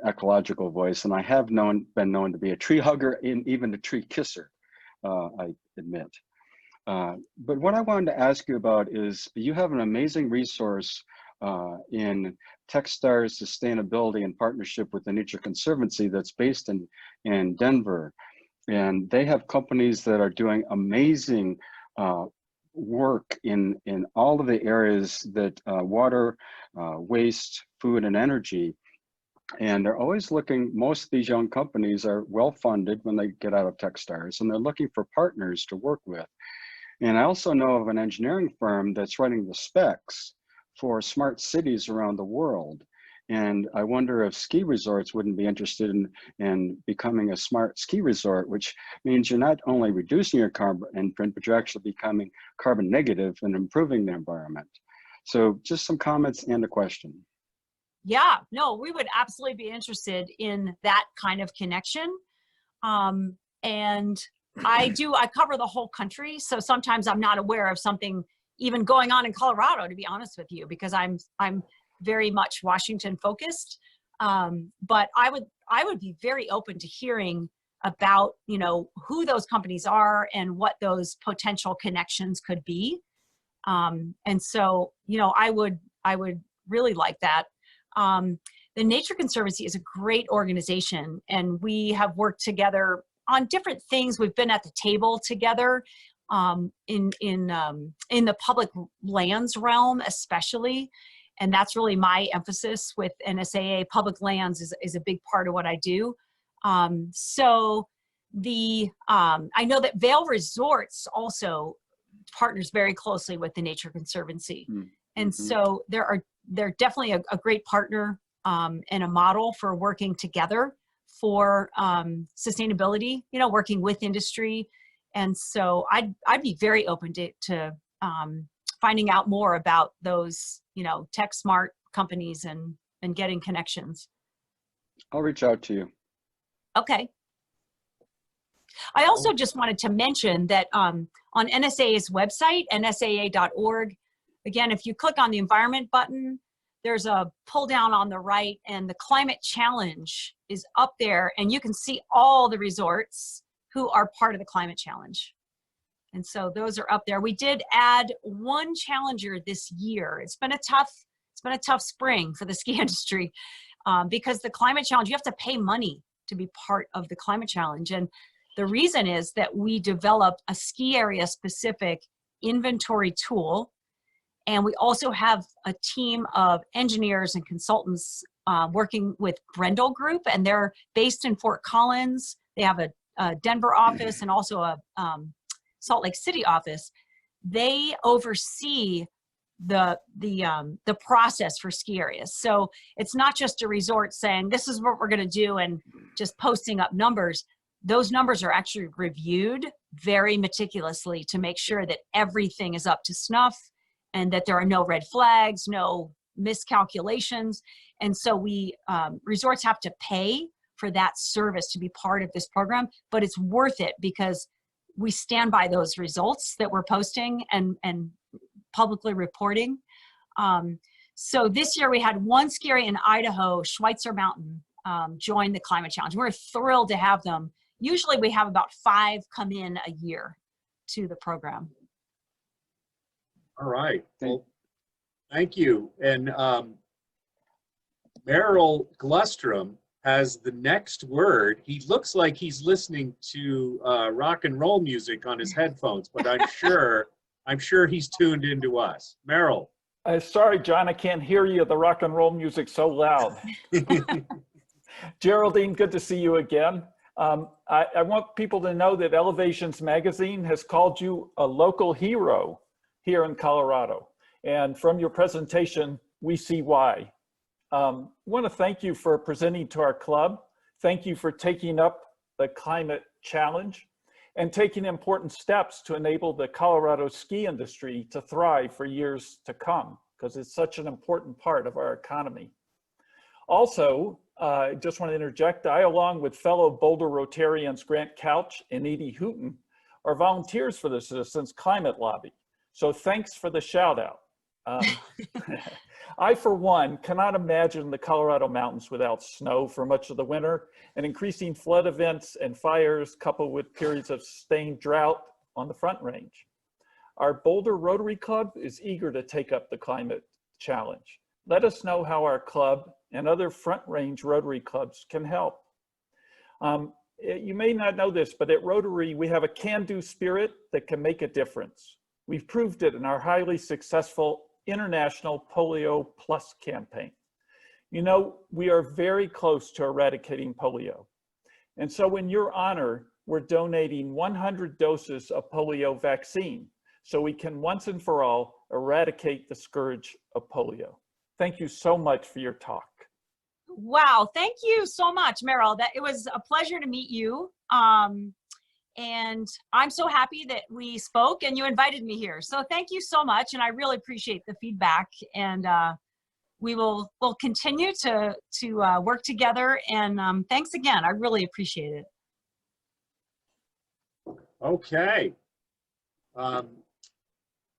ecological voice. And I have been known to be a tree hugger and even a tree kisser, I admit. But what I wanted to ask you about is you have an amazing resource in Techstars Sustainability in partnership with the Nature Conservancy that's based in Denver. And they have companies that are doing amazing work in all of the areas that water, waste, food, and energy. And they're always looking, most of these young companies are well-funded when they get out of Techstars, and they're looking for partners to work with. And I also know of an engineering firm that's writing the specs for smart cities around the world. And I wonder if ski resorts wouldn't be interested in becoming a smart ski resort, which means you're not only reducing your carbon imprint, but you're actually becoming carbon negative and improving the environment. So just some comments and a question. Yeah, no, we would absolutely be interested in that kind of connection. And I cover the whole country. So sometimes I'm not aware of something even going on in Colorado, to be honest with you, because I'm very much Washington focused. But I would be very open to hearing about, you know, who those companies are and what those potential connections could be. And so, you know, I would really like that. The Nature Conservancy is a great organization, and we have worked together on different things. We've been at the table together in the public lands realm, especially. And that's really my emphasis with NSAA. Public lands is a big part of what I do. So I know that Vail Resorts also partners very closely with the Nature Conservancy. Mm-hmm. And so they're definitely a great partner and a model for working together for sustainability, you know, working with industry. And so I'd be very open to finding out more about those, you know, tech smart companies and getting connections. I'll reach out to you. Okay. I also just wanted to mention that on NSAA's website, nsaa.org, again, if you click on the environment button, there's a pull down on the right, and the climate challenge is up there, and you can see all the resorts who are part of the climate challenge. And so those are up there. We did add one challenger this year. It's been a tough spring for the ski industry because the climate challenge, you have to pay money to be part of the climate challenge. And the reason is that we developed a ski area specific inventory tool. And we also have a team of engineers and consultants working with Brendel Group, and they're based in Fort Collins. They have a Denver office and also a Salt Lake City office. They oversee the process for ski areas. So it's not just a resort saying, this is what we're going to do and just posting up numbers. Those numbers are actually reviewed very meticulously to make sure that everything is up to snuff and that there are no red flags, no miscalculations. And so we, resorts have to pay for that service to be part of this program, but it's worth it because we stand by those results that we're posting and publicly reporting. So this year we had one ski area in Idaho, Schweitzer Mountain, join the climate challenge. We're thrilled to have them. Usually we have about 5 come in a year to the program. All right. Well, thank you. And Merrill Glustrom has the next word. He looks like he's listening to rock and roll music on his headphones, but I'm sure he's tuned into us. Merrill. Sorry, John, I can't hear you. The rock and roll music so loud. Geraldine, good to see you again. I want people to know that Elevations Magazine has called you a local hero here in Colorado. And from your presentation, we see why. I want to thank you for presenting to our club. Thank you for taking up the climate challenge and taking important steps to enable the Colorado ski industry to thrive for years to come, because it's such an important part of our economy. Also, I just want to interject, I, along with fellow Boulder Rotarians Grant Couch and Edie Hooten, are volunteers for the Citizens Climate Lobby. So thanks for the shout out. I, for one, cannot imagine the Colorado mountains without snow for much of the winter and increasing flood events and fires coupled with periods of sustained drought on the Front Range. Our Boulder Rotary Club is eager to take up the climate challenge. Let us know how our club and other Front Range Rotary clubs can help. You may not know this, but at Rotary, we have a can-do spirit that can make a difference. We've proved it in our highly successful International Polio Plus campaign. You know, we are very close to eradicating polio. And so in your honor, we're donating 100 doses of polio vaccine so we can once and for all eradicate the scourge of polio. Thank you so much for your talk. Wow, thank you so much, Merrill. It was a pleasure to meet you. And I'm so happy that we spoke and you invited me here. So thank you so much. And I really appreciate the feedback. And we'll continue to work together. And thanks again. I really appreciate it. Okay.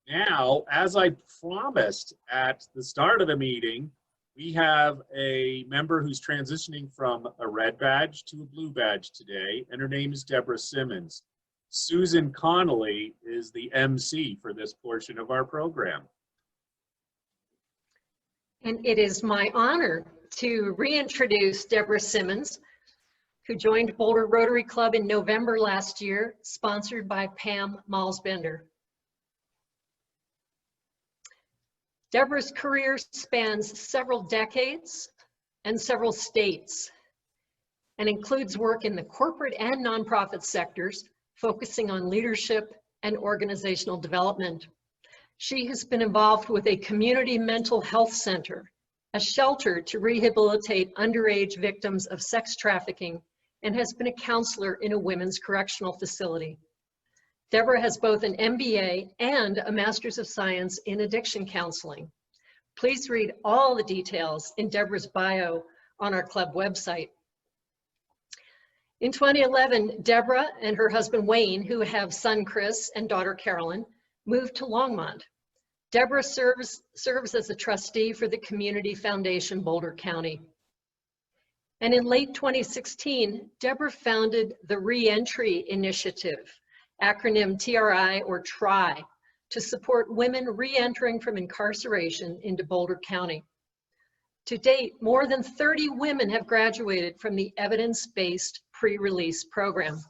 Now, as I promised at the start of the meeting, we have a member who's transitioning from a red badge to a blue badge today, and her name is Deborah Simmons. Susan Connolly is the MC for this portion of our program. And it is my honor to reintroduce Deborah Simmons, who joined Boulder Rotary Club in November last year, sponsored by Pam Malsbender. Deborah's career spans several decades and several states and includes work in the corporate and nonprofit sectors, focusing on leadership and organizational development. She has been involved with a community mental health center, a shelter to rehabilitate underage victims of sex trafficking, and has been a counselor in a women's correctional facility. Deborah has both an MBA and a Master's of Science in Addiction Counseling. Please read all the details in Deborah's bio on our club website. In 2011, Deborah and her husband Wayne, who have son Chris and daughter Carolyn, moved to Longmont. Deborah serves as a trustee for the Community Foundation Boulder County. And in late 2016, Deborah founded the Reentry Initiative, acronym TRI or TRI, to support women re-entering from incarceration into Boulder County. To date, more than 30 women have graduated from the evidence-based pre-release program.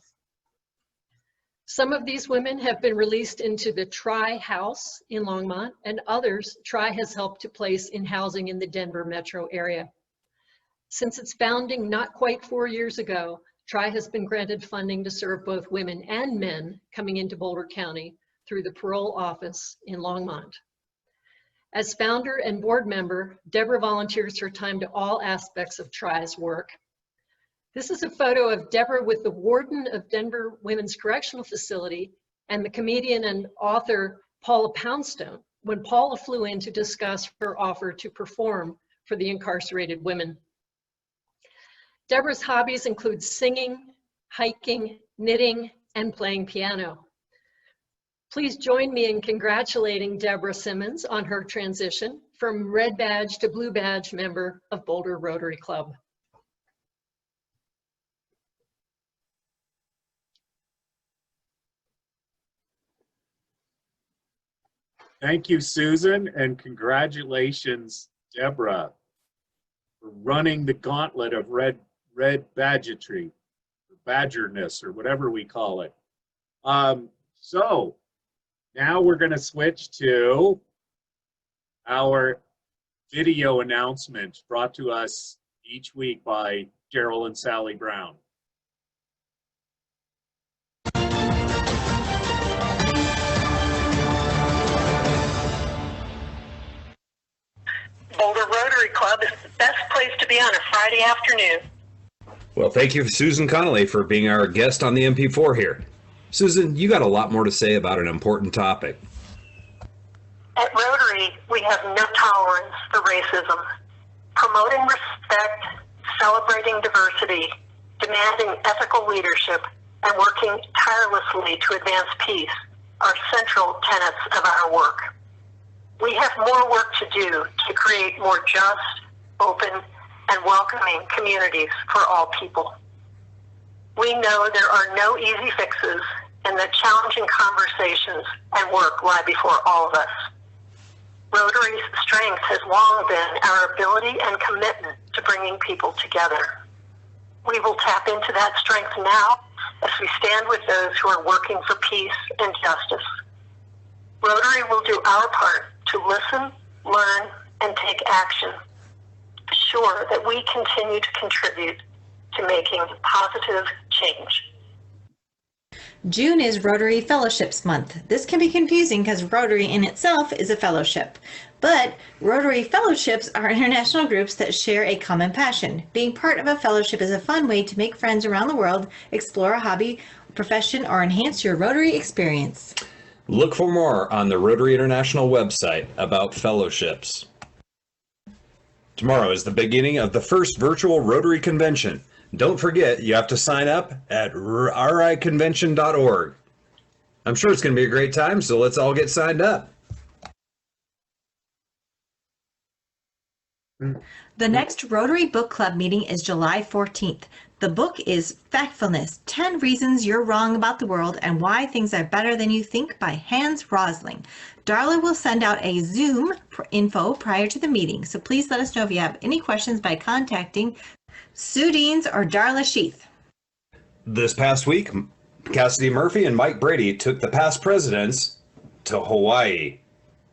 Some of these women have been released into the Tri House in Longmont, and others Tri has helped to place in housing in the Denver metro area. Since its founding not quite 4 years ago, Tri has been granted funding to serve both women and men coming into Boulder County through the parole office in Longmont. As founder and board member, Deborah volunteers her time to all aspects of Tri's work. This is a photo of Deborah with the warden of Denver Women's Correctional Facility and the comedian and author Paula Poundstone when Paula flew in to discuss her offer to perform for the incarcerated women. Deborah's hobbies include singing, hiking, knitting, and playing piano. Please join me in congratulating Deborah Simmons on her transition from Red Badge to Blue Badge member of Boulder Rotary Club. Thank you, Susan, and congratulations, Deborah, for running the gauntlet of red badgetry, or badgerness, or whatever we call it. So now we're going to switch to our video announcement brought to us each week by Geraldine and Sally Brown. Boulder Rotary Club is the best place to be on a Friday afternoon. Well, thank you, Susan Connolly, for being our guest on the MP4 here. Susan, you got a lot more to say about an important topic. At Rotary, we have no tolerance for racism. Promoting respect, celebrating diversity, demanding ethical leadership, and working tirelessly to advance peace are central tenets of our work. We have more work to do to create more just, open, and welcoming communities for all people. We know there are no easy fixes and that challenging conversations and work lie before all of us. Rotary's strength has long been our ability and commitment to bringing people together. We will tap into that strength now as we stand with those who are working for peace and justice. Rotary will do our part to listen, learn, and take action, sure that we continue to contribute to making positive change. June is Rotary Fellowships Month. This can be confusing because Rotary in itself is a fellowship. But Rotary Fellowships are international groups that share a common passion. Being part of a fellowship is a fun way to make friends around the world, explore a hobby, profession, or enhance your Rotary experience. Look for more on the Rotary International website about fellowships. Tomorrow is the beginning of the first virtual Rotary Convention. Don't forget, you have to sign up at riconvention.org. I'm sure it's going to be a great time, so let's all get signed up. The next Rotary Book Club meeting is July 14th. The book is Factfulness, 10 Reasons You're Wrong About the World and Why Things Are Better Than You Think by Hans Rosling. Darla will send out a Zoom info prior to the meeting, so please let us know if you have any questions by contacting Sue Deans or Darla Sheath. This past week, Cassidy Murphy and Mike Brady took the past presidents to Hawaii.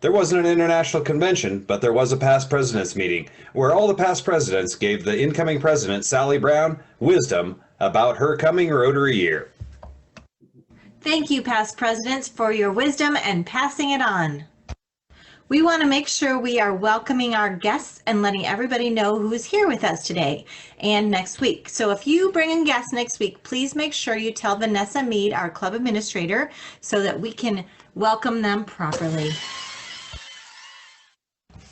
There wasn't an international convention, but there was a past presidents meeting where all the past presidents gave the incoming president, Sally Brown, wisdom about her coming Rotary year. Thank you, past presidents, for your wisdom and passing it on. We want to make sure we are welcoming our guests and letting everybody know who is here with us today and next week. So if you bring in guests next week, please make sure you tell Vanessa Mead, our club administrator, so that we can welcome them properly.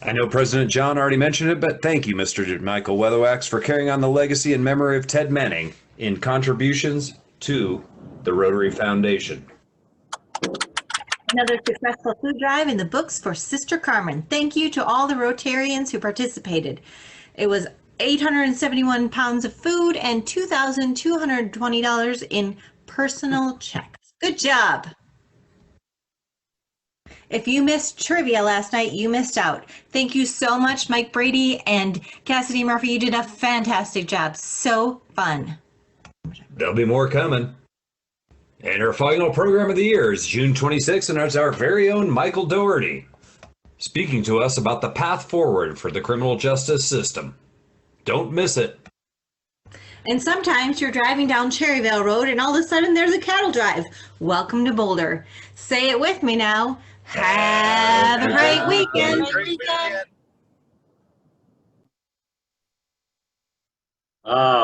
I know President John already mentioned it, but thank you, Mr. Michael Weatherwax, for carrying on the legacy and memory of Ted Manning in contributions to the Rotary Foundation. Another successful food drive in the books for Sister Carmen. Thank you to all the Rotarians who participated. It was 871 pounds of food and $2,220 in personal checks. Good job. If you missed trivia last night, you missed out. Thank you so much, Mike Brady and Cassidy Murphy. You did a fantastic job. So fun. There'll be more coming. And our final program of the year is June 26th, and it's our very own Michael Doherty, speaking to us about the path forward for the criminal justice system. Don't miss it. And sometimes you're driving down Cherryvale Road and all of a sudden there's a cattle drive. Welcome to Boulder. Say it with me now. Have a great weekend.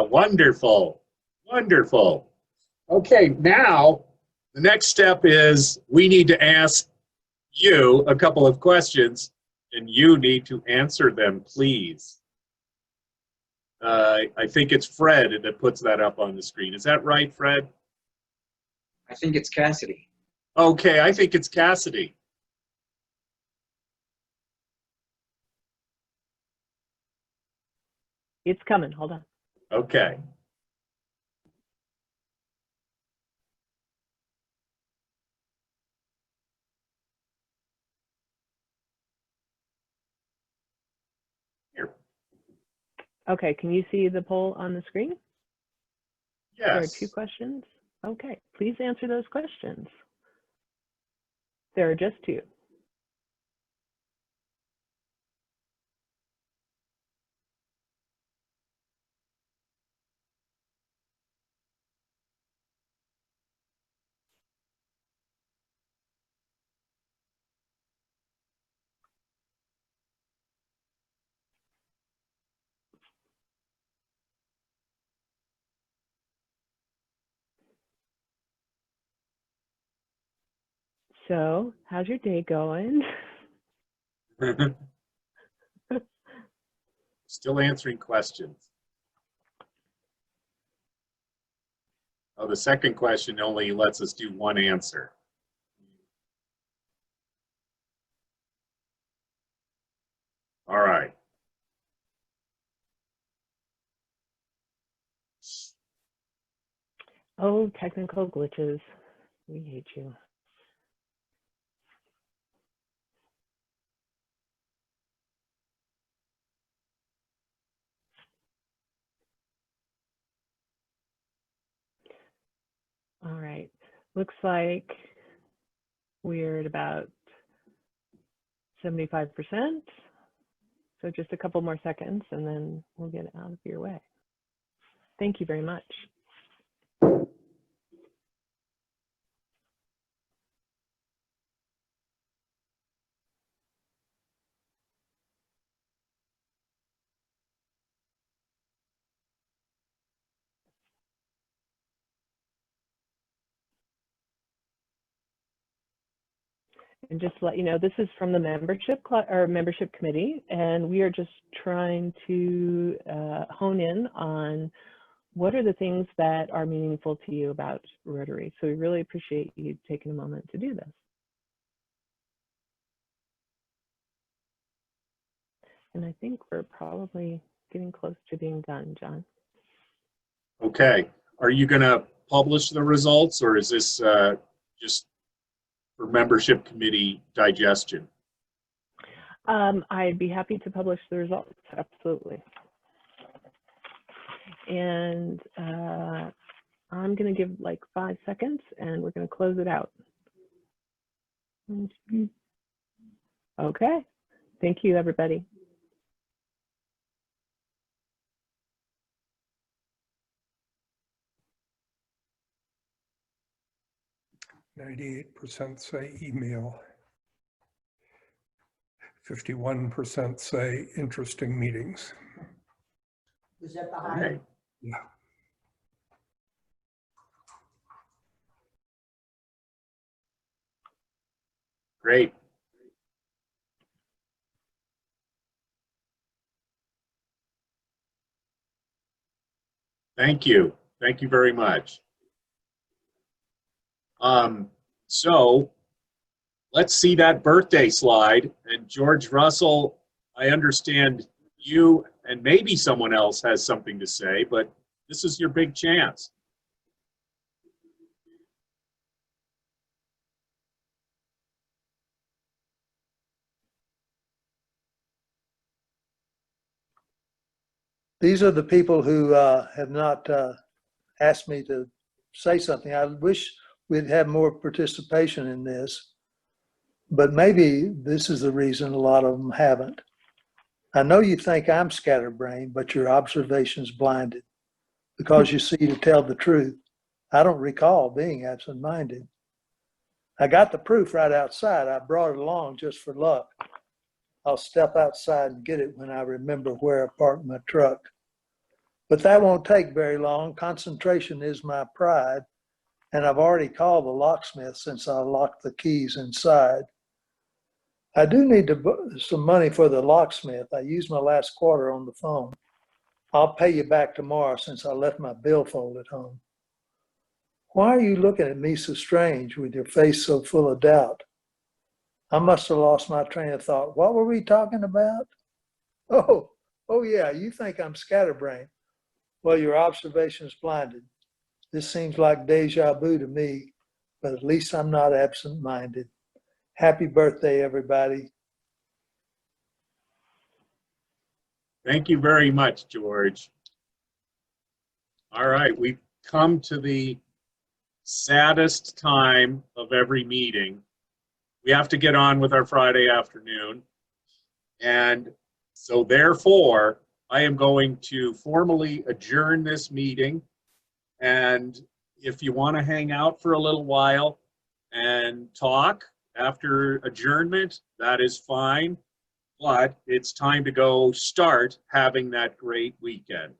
Wonderful. Wonderful. Okay, now the next step is we need to ask you a couple of questions and you need to answer them, please. I think it's Fred that puts that up on the screen. Is that right, Fred? I think it's Cassidy. Okay, I think it's Cassidy. It's coming. Hold on. Okay. Here. Okay, can you see the poll on the screen? Yes. There are 2 questions. Okay, please answer those questions. There are just 2. So, how's your day going? Still answering questions. Oh, the second question only lets us do one answer. All right. Oh, technical glitches. We hate you. All right. Looks like we're at about 75%. So just a couple more seconds and then we'll get out of your way. Thank you very much. And just to let you know, this is from the membership committee, and we are just trying to hone in on what are the things that are meaningful to you about Rotary. So we really appreciate you taking a moment to do this. And I think we're probably getting close to being done, John. Okay. Are you going to publish the results, or is this just for membership committee digestion? I'd be happy to publish the results, absolutely. And I'm going to give like 5 seconds and we're going to close it out. Okay. Thank you, everybody. %, say email. 51% say interesting meetings. Was that behind? Okay. Yeah. Great. Thank you. Thank you very much. So let's see that birthday slide. And George Russell, I understand you and maybe someone else has something to say, but this is your big chance. These are the people who have not asked me to say something. I wish we'd have more participation in this. But maybe this is the reason a lot of them haven't. I know you think I'm scatterbrained, but your observation's blinded because you see to tell the truth. I don't recall being absent-minded. I got the proof right outside. I brought it along just for luck. I'll step outside and get it when I remember where I parked my truck. But that won't take very long. Concentration is my pride, and I've already called the locksmith since I locked the keys inside. I do need some money for the locksmith. I used my last quarter on the phone. I'll pay you back tomorrow since I left my billfold at home. Why are you looking at me so strange with your face so full of doubt? I must have lost my train of thought. What were we talking about? Oh yeah, you think I'm scatterbrained. Well, your observation's blinded. This seems like deja vu to me, but at least I'm not absent-minded. Happy birthday, everybody. Thank you very much, George. All right, we've come to the saddest time of every meeting. We have to get on with our Friday afternoon. And so therefore, I am going to formally adjourn this meeting. And if you want to hang out for a little while and talk after adjournment, that is fine. But it's time to go start having that great weekend.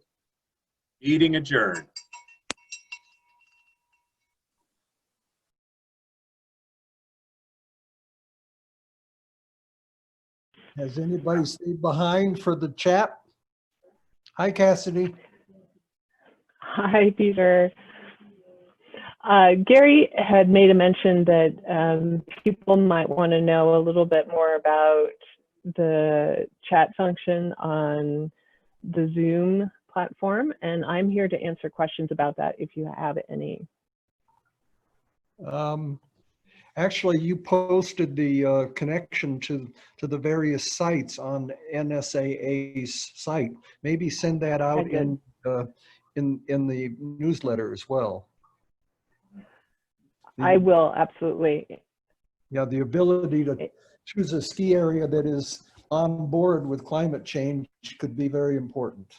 Meeting adjourned. Has anybody stayed behind for the chat? Hi, Cassidy. Hi, Peter. Gary had made a mention that people might want to know a little bit more about the chat function on the Zoom platform, and I'm here to answer questions about that if you have any. Actually, you posted the connection to the various sites on NSAA's site. Maybe send that out in the newsletter as well. I will, absolutely. Yeah, the ability to choose a ski area that is on board with climate change could be very important.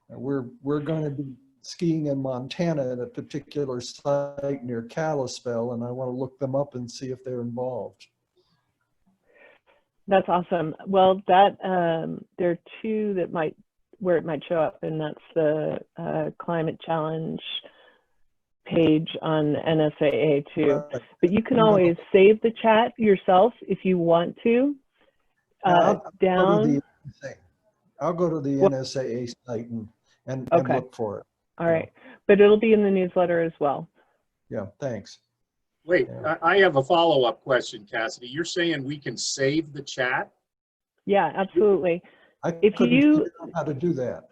We're going to be skiing in Montana at a particular site near Kalispell, and I want to look them up and see if they're involved. That's awesome. Well, that there are two that where it might show up, and that's the Climate Challenge page on NSAA too. But you can always save the chat yourself if you want to. I'll go to the NSAA site and look for it. All right, but it'll be in the newsletter as well. Yeah, thanks. Wait, I have a follow-up question, Cassidy. You're saying we can save the chat? Yeah, absolutely. If you figure out how to do that.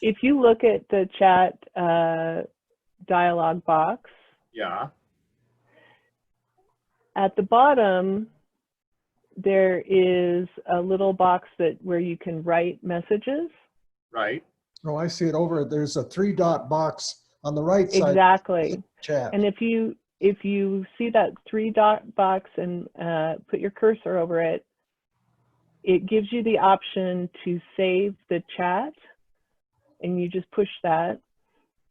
If you look at the chat dialog box, yeah, at the bottom there is a little box where you can write messages. Right. Oh, I see it over. There's a 3-dot box on the right side. Exactly. Chat. And if you see that 3-dot box and put your cursor over it, it gives you the option to save the chat, and you just push that.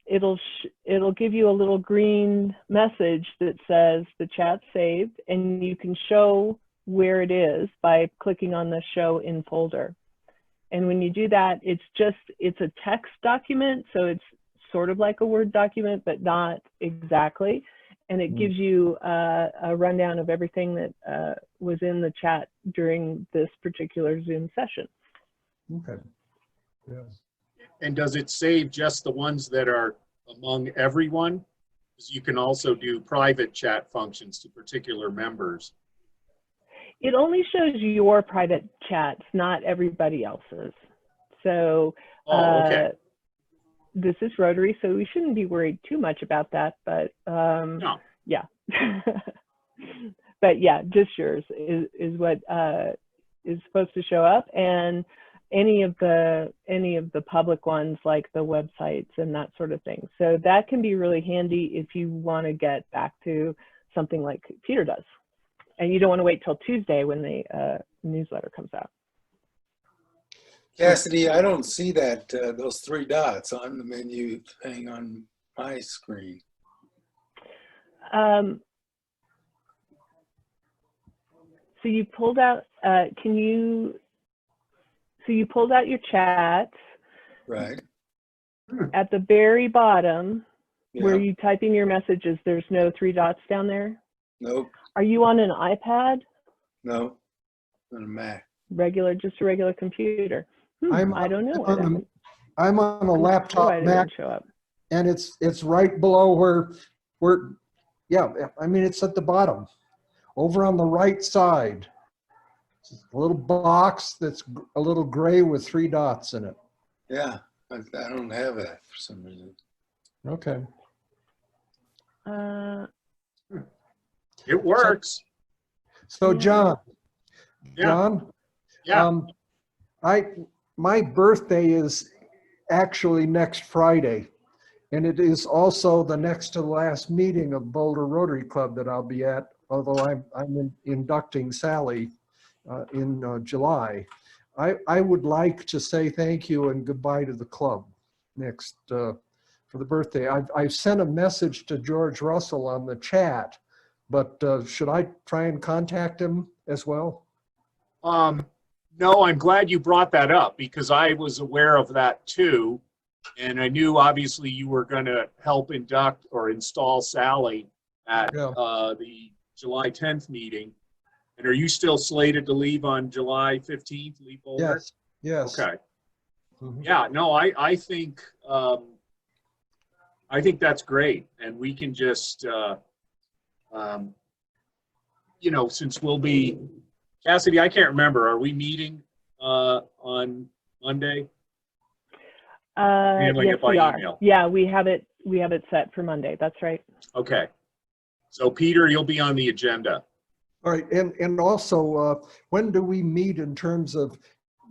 It'll give you a little green message that says the chat's saved, and you can show where it is by clicking on the show in folder. And when you do that, it's a text document, so it's sort of like a Word document, but not exactly. And it gives you a rundown of everything that was in the chat during this particular Zoom session. Okay. Yeah. And does it save just the ones that are among everyone? Because you can also do private chat functions to particular members. It only shows your private chats, not everybody else's. So okay. This is Rotary, so we shouldn't be worried too much about that, but no. Yeah. But yeah, just yours is what is supposed to show up. And any of the public ones like the websites and that sort of thing. So that can be really handy if you want to get back to something like Peter does, and you don't want to wait till Tuesday when the newsletter comes out. Cassidy, I don't see that those three dots on the menu thing on my screen. So you pulled out, so you pulled out your chat. Right. At the very bottom, Yeah. where you type in your messages, there's no three dots down there? Nope. Are you on an iPad? No. On a Mac. Just a regular computer? I don't know. I'm on a laptop why it Mac, didn't show up. and it's right below where, yeah, I mean, it's at the bottom, over on the right side. It's a little box that's a little gray with three dots in it. Yeah, I don't have that for some reason. Okay. It works. So John, Yeah. my birthday is actually next Friday, and it is also the next to the last meeting of Boulder Rotary Club that I'll be at, although I'm inducting Sally in July. I would like to say thank you and goodbye to the club next for the birthday. I've sent a message to George Russell on the chat, but should I try and contact him as well? No, I'm glad you brought that up because I was aware of that too. And I knew obviously you were going to help induct or install Sally at the July 10th meeting. And are you still slated to leave on July 15th, leave Boulder? Yes. Okay. Yeah, no, I think that's great. And we can just, you know, since we'll be, Cassidy, I can't remember, are we meeting on Monday? Handling yes, it by we are. email. Yeah, we have it set for Monday. That's right. Okay. So Peter, you'll be on the agenda. All right, and also, when do we meet in terms of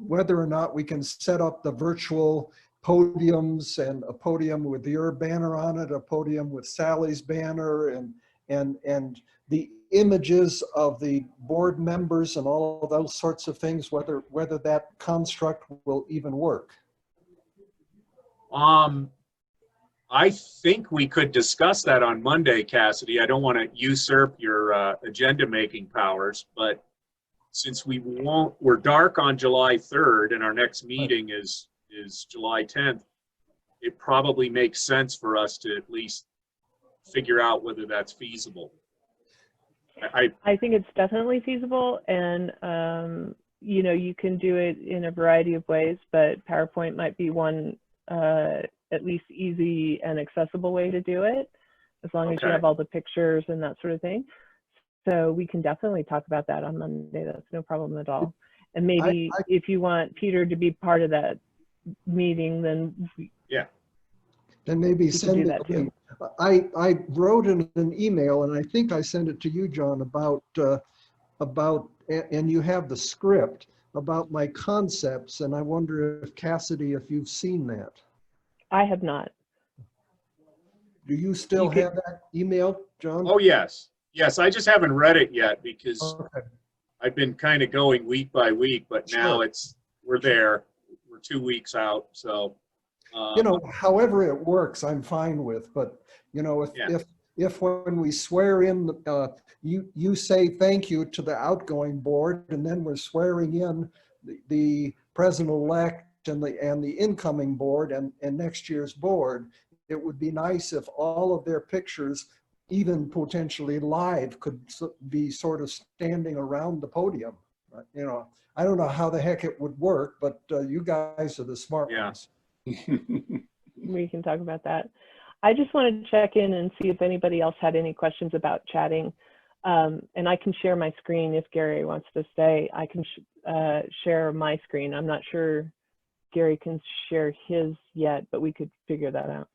whether or not we can set up the virtual podiums, and a podium with your banner on it, a podium with Sally's banner, and the images of the board members and all of those sorts of things, whether that construct will even work? I think we could discuss that on Monday, Cassidy. I don't want to usurp your agenda making powers, but since we're dark on July 3rd and our next meeting is July 10th, it probably makes sense for us to at least figure out whether that's feasible. I think it's definitely feasible, and you know, you can do it in a variety of ways, but PowerPoint might be one at least easy and accessible way to do it, as long as you have all the pictures and that sort of thing. So we can definitely talk about that on Monday. That's no problem at all. And maybe if you want Peter to be part of that meeting, then then maybe send it to me. I wrote in an email, and I think I sent it to you, John, about and you have the script about my concepts, and I wonder if Cassidy, if you've seen that. I have not. Do you still have that email, John? Oh, yes. Yes, I just haven't read it yet because I've been kind of going week by week, but now we're there. We're 2 weeks out, so. You know, however it works, I'm fine with, but you know, if when we swear in, you say thank you to the outgoing board, and then we're swearing in the president-elect and the incoming board and next year's board, it would be nice if all of their pictures, even potentially live, could be sort of standing around the podium. You know, I don't know how the heck it would work, but you guys are the smart ones. We can talk about that. I just wanted to check in and see if anybody else had any questions about chatting. And I can share my screen if Gary wants to stay. I can share my screen. I'm not sure Gary can share his yet, but we could figure that out.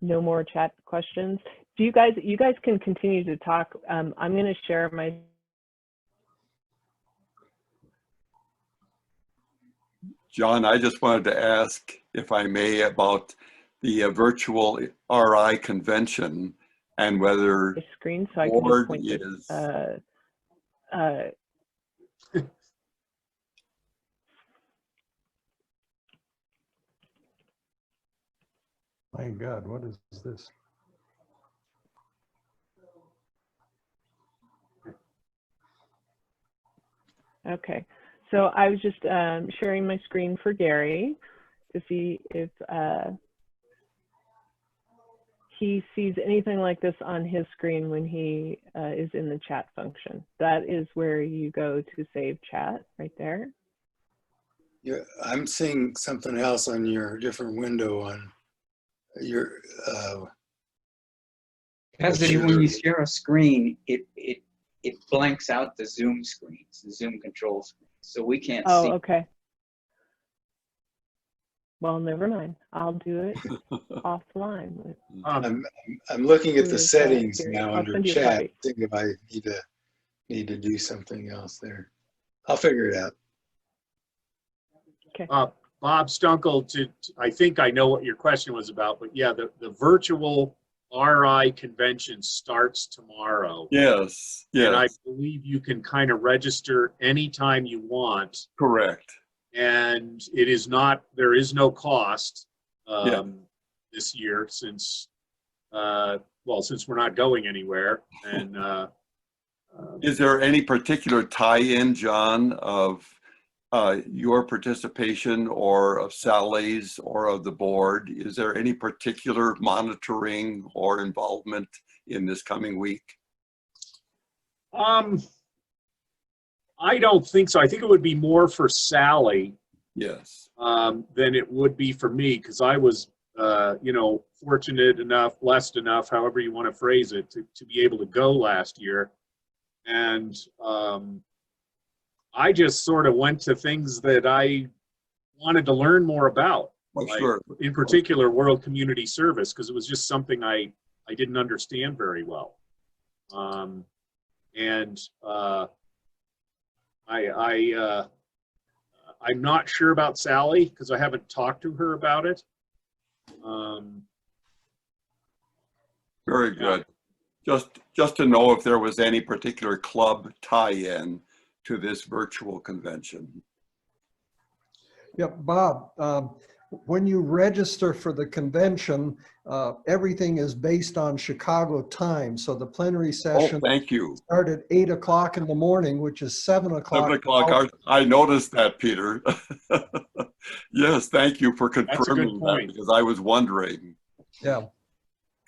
No more chat questions. Do you guys can continue to talk. I'm going to share my John, I just wanted to ask, if I may, about the virtual RI convention and whether The screen so I can just board point this, is. My God, what is this? Okay, so I was just sharing my screen for Gary to see if he sees anything like this on his screen when he is in the chat function. That is where you go to save chat, right there. Yeah, I'm seeing something else on your different window on your. Cassidy, when you share a screen, it blanks out the Zoom screens, the Zoom control screen, so we can't see. Oh, okay. Well, never mind. I'll do it offline. I'm looking at the With, settings Gary. now I'll under send you a chat. copy. Think if I need to do something else there. I'll figure it out. Okay. Bob Stunkel, I think I know what your question was about, but yeah, the virtual RI convention starts tomorrow. Yes, yes. And I believe you can kind of register anytime you want. Correct. And it is not, there is no cost Yeah. this year since, well, since we're not going anywhere. And is there any particular tie-in, John, of your participation or of Sally's or of the board? Is there any particular monitoring or involvement in this coming week? I don't think so. I think it would be more for Sally. Yes. Than it would be for me, because I was, you know, fortunate enough, blessed enough, however you want to phrase it, to be able to go last year. And I just sort of went to things that I wanted to learn more about. Well, like, sure. in particular, World Community Service, because it was just something I didn't understand very well. I'm not sure about Sally because I haven't talked to her about it. Very good. Just to know if there was any particular club tie-in to this virtual convention. Yeah, Bob, when you register for the convention, everything is based on Chicago time. So the plenary session thank you. start at 8 o'clock in the morning, which is 7 o'clock. 7 o'clock. I noticed that, Peter. Yes, thank you for confirming that because I was wondering. Yeah.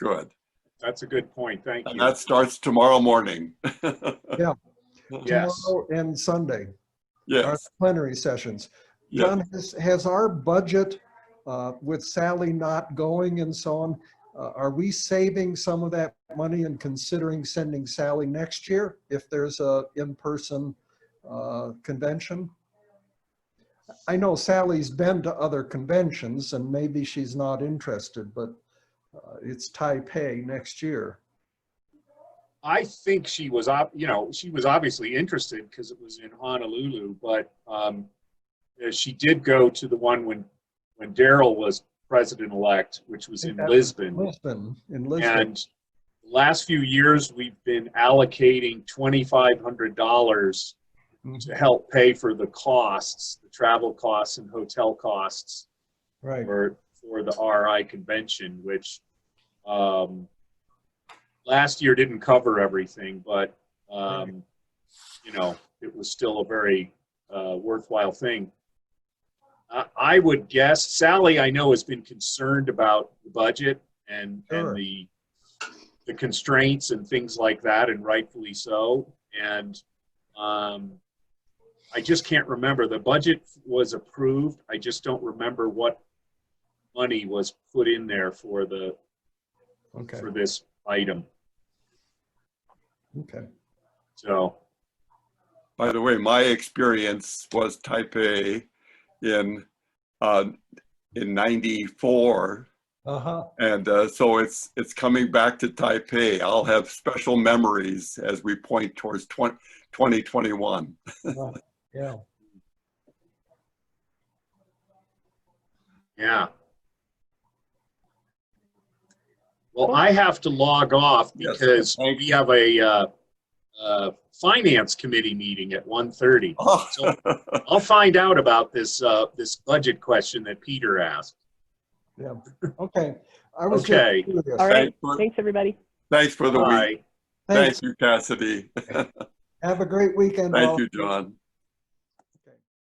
Good. That's a good point. Thank you. And that starts tomorrow morning. Yeah. Yes. Tomorrow and Sunday. Yes. Our plenary sessions. Yes. John, has our budget with Sally not going and so on, are we saving some of that money and considering sending Sally next year if there's a in-person convention? I know Sally's been to other conventions and maybe she's not interested, but it's Taipei next year. I think she was, you know, she was obviously interested because it was in Honolulu, but she did go to the one when Daryl was president-elect, which was in Lisbon. In Lisbon. And the last few years, we've been allocating $2,500 to help pay for the costs, the travel costs and hotel costs for the RI convention, which last year didn't cover everything, but you know, it was still a very worthwhile thing. I would guess Sally, I know, has been concerned about the budget and the constraints and things like that, and rightfully so. And I just can't remember. The budget was approved. I just don't remember what money was put in there for the for this item. Okay. So, by the way, my experience was Taipei in '94. And so it's coming back to Taipei. I'll have special memories as we point towards 2021. Yeah. Yeah. Well, I have to log off because we have a finance committee meeting at 1:30. So I'll find out about this this budget question that Peter asked. Yeah. Okay. I was just Okay. curious. All right. Thanks for- Thanks, everybody. Thanks for the Bye. week. Thanks. Thank you, Cassidy. Have a great weekend. all. Thank you, John.